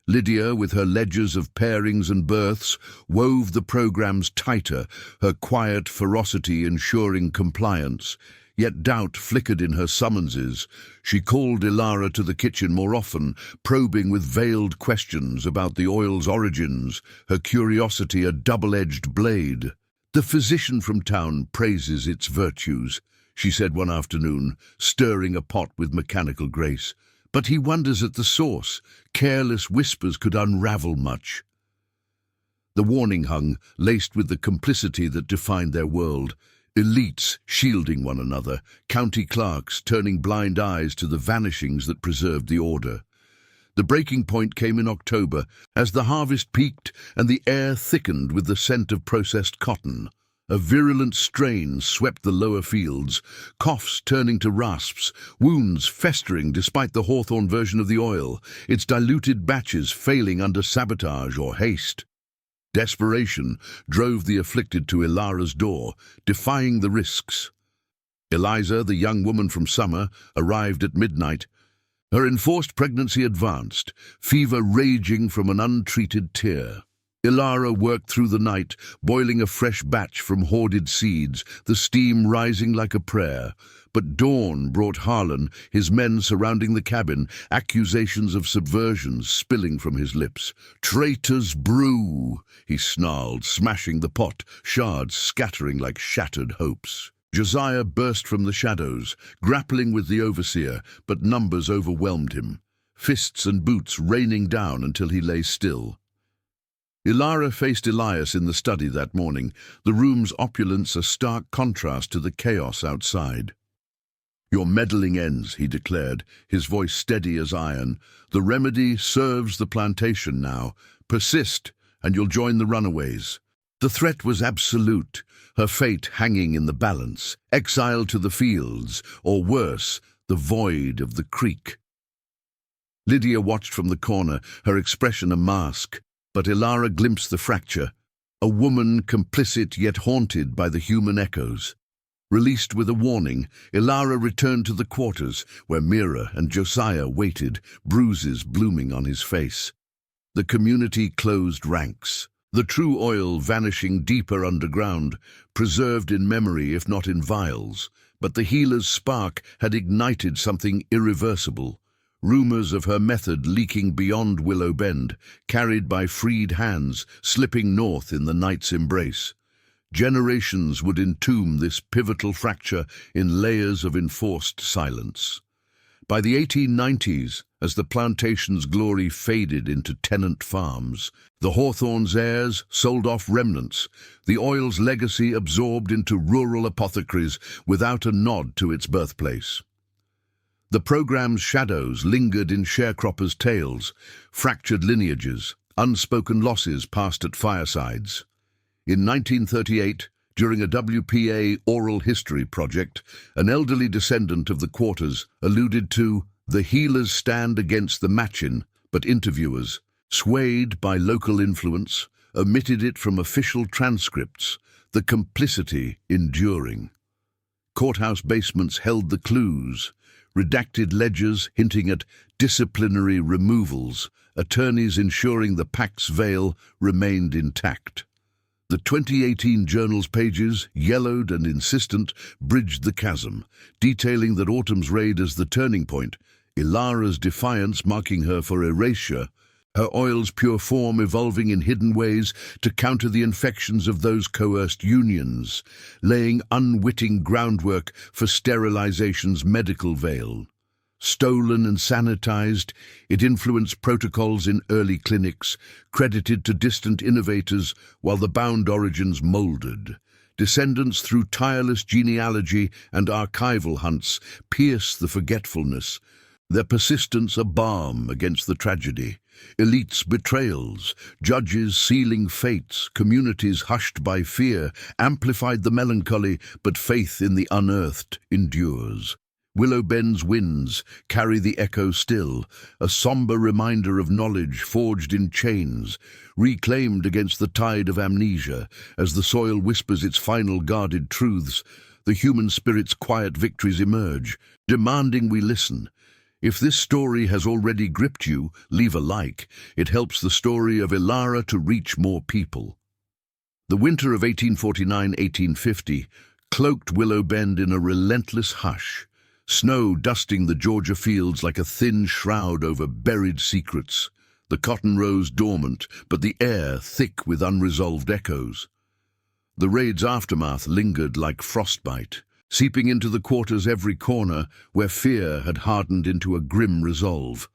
Lydia, with her ledgers of pairings and births, wove the programs tighter, her quiet ferocity ensuring compliance. Yet doubt flickered in her summonses. She called Ilara to the kitchen more often, probing with veiled questions about the oil's origins, her curiosity a double-edged blade. "The physician from town praises its virtues," she said one afternoon, stirring a pot with mechanical grace. "But he wonders at the source. Careless whispers could unravel much." The warning hung, laced with the complicity that defined their world. Elites shielding one another, county clerks turning blind eyes to the vanishings that preserved the order. The breaking point came in October, as the harvest peaked and the air thickened with the scent of processed cotton. A virulent strain swept the lower fields, coughs turning to rasps, wounds festering despite the hawthorn version of the oil, its diluted batches failing under sabotage or haste. Desperation drove the afflicted to Ilara's door, defying the risks. Eliza, the young woman from Summer, arrived at midnight. Her enforced pregnancy advanced, fever raging from an untreated tear. Ilara worked through the night, boiling a fresh batch from hoarded seeds, the steam rising like a prayer. But dawn brought Harlan, his men surrounding the cabin, accusations of subversion spilling from his lips. "Traitor's brew," he snarled, smashing the pot, shards scattering like shattered hopes. Josiah burst from the shadows, grappling with the overseer, but numbers overwhelmed him, fists and boots raining down until he lay still. Ilara faced Elias in the study that morning, the room's opulence a stark contrast to the chaos outside. "Your meddling ends," he declared, his voice steady as iron. "The remedy serves the plantation now. Persist, and you'll join the runaways." The threat was absolute, her fate hanging in the balance, exile to the fields, or worse, the void of the creek. Lydia watched from the corner, her expression a mask, but Ilara glimpsed the fracture, a woman complicit yet haunted by the human echoes. Released with a warning, Ilara returned to the quarters, where Mira and Josiah waited, bruises blooming on his face. The community closed ranks, the true oil vanishing deeper underground, preserved in memory if not in vials. But the healer's spark had ignited something irreversible. Rumors of her method leaking beyond Willow Bend, carried by freed hands, slipping north in the night's embrace. Generations would entomb this pivotal fracture in layers of enforced silence. By the 1890s, as the plantation's glory faded into tenant farms, the Hawthorne's heirs sold off remnants, the oil's legacy absorbed into rural apothecaries without a nod to its birthplace. The program's shadows lingered in sharecroppers' tales, fractured lineages, unspoken losses passed at firesides. In 1938, during a WPA oral history project, an elderly descendant of the quarters alluded to the healers stand against the Machin, but interviewers, swayed by local influence, omitted it from official transcripts, the complicity enduring. Courthouse basements held the clues, redacted ledgers hinting at disciplinary removals, attorneys ensuring the Pax veil remained intact. The 2018 journal's pages, yellowed and insistent, bridged the chasm, detailing that autumn's raid as the turning point, Ilara's defiance marking her for erasure, her oil's pure form evolving in hidden ways to counter the infections of those coerced unions, laying unwitting groundwork for sterilization's medical veil. Stolen and sanitized, it influenced protocols in early clinics, credited to distant innovators while the bound origins molded. Descendants through tireless genealogy and archival hunts pierce the forgetfulness, their persistence a balm against the tragedy. Elites' betrayals, judges sealing fates, communities hushed by fear, amplified the melancholy, but faith in the unearthed endures. Willow Bend's winds carry the echo still, a somber reminder of knowledge forged in chains, reclaimed against the tide of amnesia. As the soil whispers its final guarded truths, the human spirit's quiet victories emerge, demanding we listen. If this story has already gripped you, leave a like. It helps the story of Ilara to reach more people. The winter of 1849-1850 cloaked Willow Bend in a relentless hush, snow dusting the Georgia fields like a thin shroud over buried secrets. The cotton rose dormant, but the air thick with unresolved echoes. The raid's aftermath lingered like frostbite, seeping into the quarter's every corner where fear had hardened into a grim resolve.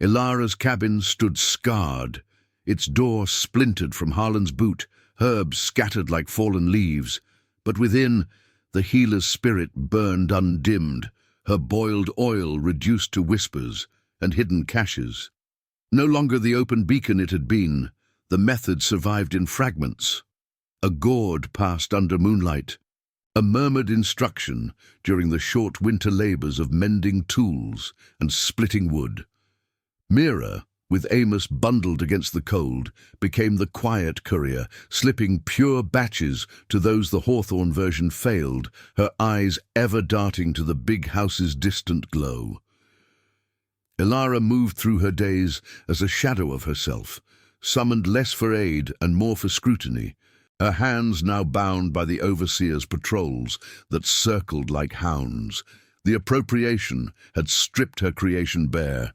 Ilara's cabin stood scarred, its door splintered from Harlan's boot, herbs scattered like fallen leaves. But within, the healer's spirit burned undimmed, her boiled oil reduced to whispers and hidden caches. No longer the open beacon it had been, the method survived in fragments. A gourd passed under moonlight, a murmured instruction during the short winter labours of mending tools and splitting wood. Mira, with Amos bundled against the cold, became the quiet courier, slipping pure batches to those the Hawthorne version failed, her eyes ever darting to the big house's distant glow. Ilara moved through her days as a shadow of herself, summoned less for aid and more for scrutiny, her hands now bound by the overseer's patrols that circled like hounds. The appropriation had stripped her creation bare,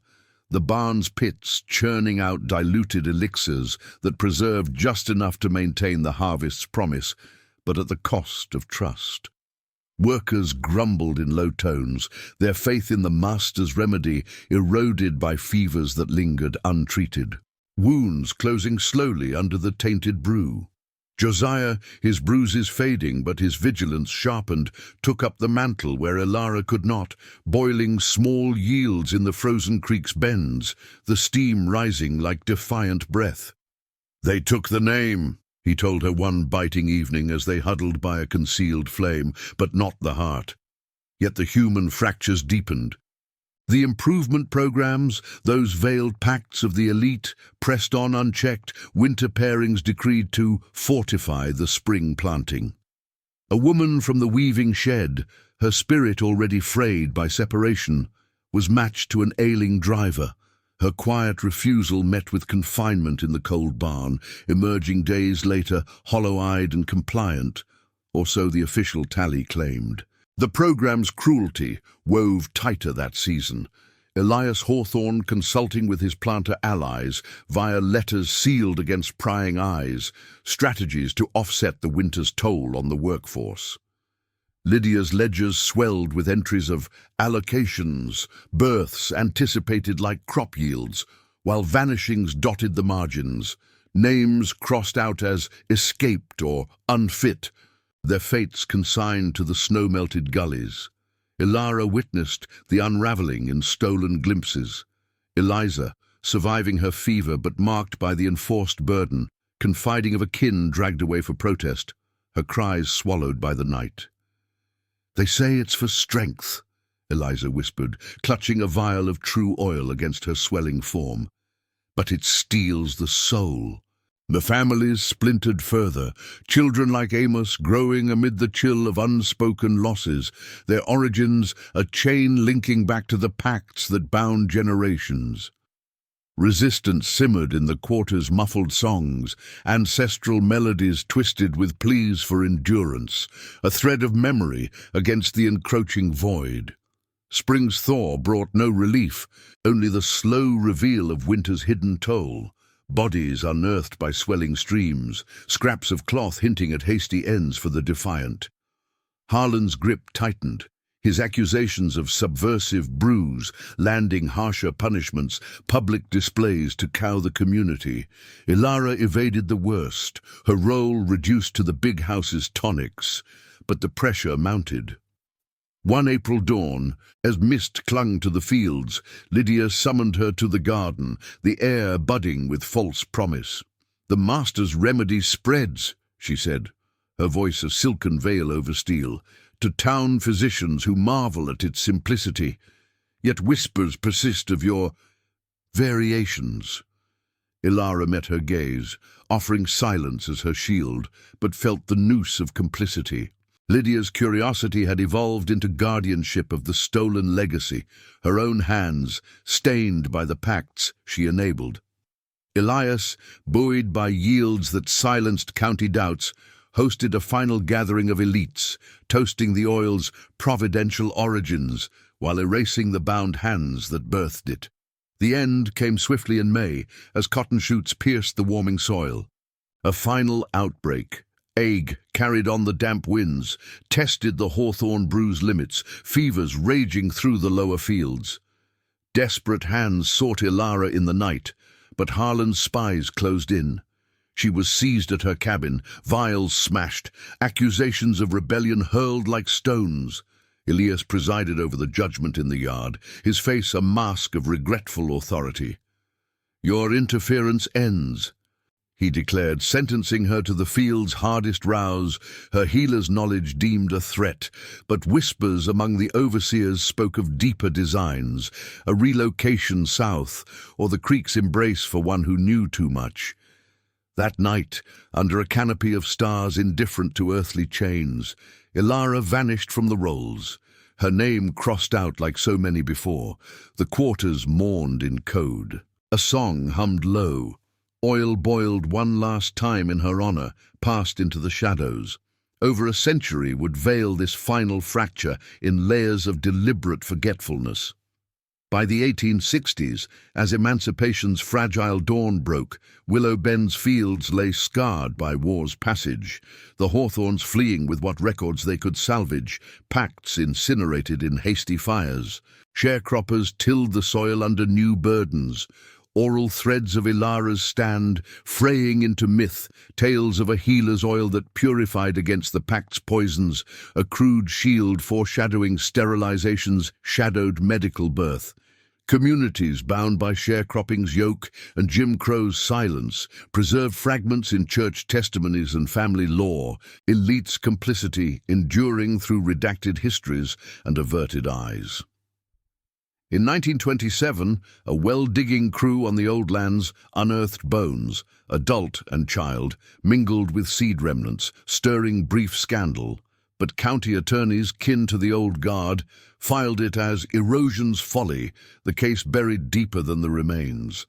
the barn's pits churning out diluted elixirs that preserved just enough to maintain the harvest's promise, but at the cost of trust. Workers grumbled in low tones, their faith in the master's remedy eroded by fevers that lingered untreated, wounds closing slowly under the tainted brew. Josiah, his bruises fading but his vigilance sharpened, took up the mantle where Ilara could not, boiling small yields in the frozen creek's bends, the steam rising like defiant breath. "They took the name," he told her one biting evening as they huddled by a concealed flame, "but not the heart." Yet the human fractures deepened. The improvement programs, those veiled pacts of the elite, pressed on unchecked, winter pairings decreed to fortify the spring planting. A woman from the weaving shed, her spirit already frayed by separation, was matched to an ailing driver, her quiet refusal met with confinement in the cold barn, emerging days later hollow-eyed and compliant, or so the official tally claimed. The program's cruelty wove tighter that season, Elias Hawthorne consulting with his planter allies via letters sealed against prying eyes, strategies to offset the winter's toll on the workforce. Lydia's ledgers swelled with entries of allocations, births anticipated like crop yields, while vanishings dotted the margins, names crossed out as escaped or unfit, their fates consigned to the snow-melted gullies. Ilara witnessed the unravelling in stolen glimpses. Eliza, surviving her fever but marked by the enforced burden, confiding of a kin dragged away for protest, her cries swallowed by the night. "They say it's for strength," Eliza whispered, clutching a vial of true oil against her swelling form. "But it steals the soul." The families splintered further, children like Amos growing amid the chill of unspoken losses, their origins a chain linking back to the pacts that bound generations. Resistance simmered in the quarter's muffled songs, ancestral melodies twisted with pleas for endurance, a thread of memory against the encroaching void. Spring's thaw brought no relief, only the slow reveal of winter's hidden toll. Bodies unearthed by swelling streams, scraps of cloth hinting at hasty ends for the defiant. Harlan's grip tightened, his accusations of subversive brews landing harsher punishments, public displays to cow the community. Ilara evaded the worst, her role reduced to the big house's tonics, but the pressure mounted. One April dawn, as mist clung to the fields, Lydia summoned her to the garden, the air budding with false promise. "The master's remedy spreads," she said, her voice a silken veil over steel, "to town physicians who marvel at its simplicity. Yet whispers persist of your variations." Ilara met her gaze, offering silence as her shield, but felt the noose of complicity. Lydia's curiosity had evolved into guardianship of the stolen legacy, her own hands stained by the pacts she enabled. Elias, buoyed by yields that silenced county doubts, hosted a final gathering of elites, toasting the oil's providential origins while erasing the bound hands that birthed it. The end came swiftly in May as cotton shoots pierced the warming soil. A final outbreak. Ague carried on the damp winds, tested the Hawthorne brew's limits, fevers raging through the lower fields. Desperate hands sought Ilara in the night, but Harlan's spies closed in. She was seized at her cabin, vials smashed, accusations of rebellion hurled like stones. Elias presided over the judgment in the yard, his face a mask of regretful authority. "Your interference ends," he declared, sentencing her to the field's hardest rows, her healer's knowledge deemed a threat. But whispers among the overseers spoke of deeper designs, a relocation south, or the creek's embrace for one who knew too much. That night, under a canopy of stars indifferent to earthly chains, Ilara vanished from the rolls. Her name crossed out like so many before. The quarters mourned in code. A song hummed low. Oil boiled one last time in her honor, passed into the shadows. Over a century would veil this final fracture in layers of deliberate forgetfulness. By the 1860s, as emancipation's fragile dawn broke, Willow Bend's fields lay scarred by war's passage, the hawthorns fleeing with what records they could salvage, pacts incinerated in hasty fires. Sharecroppers tilled the soil under new burdens. Oral threads of Ilara's stand, fraying into myth, tales of a healer's oil that purified against the pact's poisons, a crude shield foreshadowing sterilization's shadowed medical birth. Communities bound by sharecropping's yoke and Jim Crow's silence preserved fragments in church testimonies and family lore, elites' complicity enduring through redacted histories and averted eyes. In 1927, a well-digging crew on the old lands unearthed bones, adult and child, mingled with seed remnants, stirring brief scandal. But county attorneys kin to the old guard filed it as erosion's folly, the case buried deeper than the remains.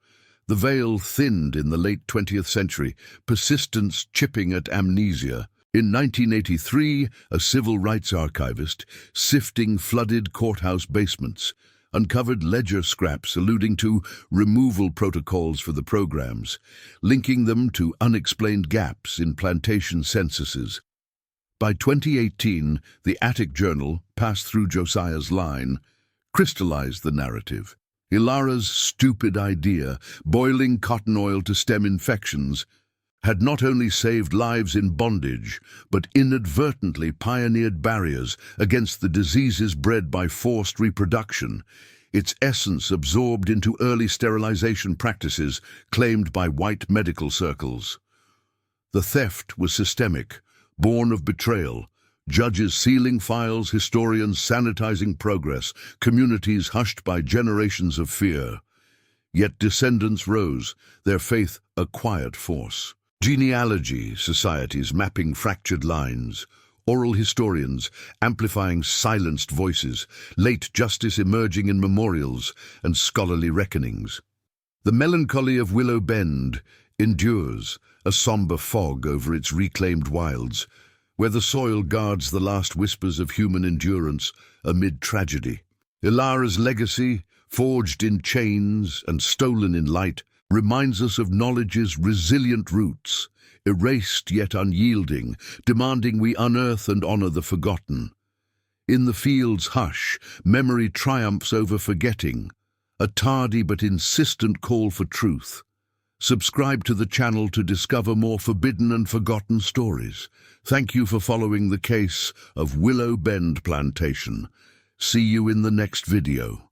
The veil thinned in the late 20th century, persistence chipping at amnesia. In 1983, a civil rights archivist, sifting flooded courthouse basements, uncovered ledger scraps alluding to removal protocols for the programs, linking them to unexplained gaps in plantation censuses. By 2018, the Attic Journal, passed through Josiah's line, crystallized the narrative. Ilara's stupid idea, boiling cotton oil to stem infections, had not only saved lives in bondage, but inadvertently pioneered barriers against the diseases bred by forced reproduction, its essence absorbed into early sterilization practices claimed by white medical circles. The theft was systemic, born of betrayal, judges sealing files, historians sanitizing progress, communities hushed by generations of fear. Yet descendants rose, their faith a quiet force. Genealogy societies mapping fractured lines, oral historians amplifying silenced voices, late justice emerging in memorials and scholarly reckonings. The melancholy of Willow Bend endures, a somber fog over its reclaimed wilds, where the soil guards the last whispers of human endurance amid tragedy. Ilara's legacy, forged in chains and stolen in light, reminds us of knowledge's resilient roots, erased yet unyielding, demanding we unearth and honor the forgotten. In the field's hush, memory triumphs over forgetting, a tardy but insistent call for truth. Subscribe to the channel to discover more forbidden and forgotten stories. Thank you for following the case of Willow Bend Plantation. See you in the next video.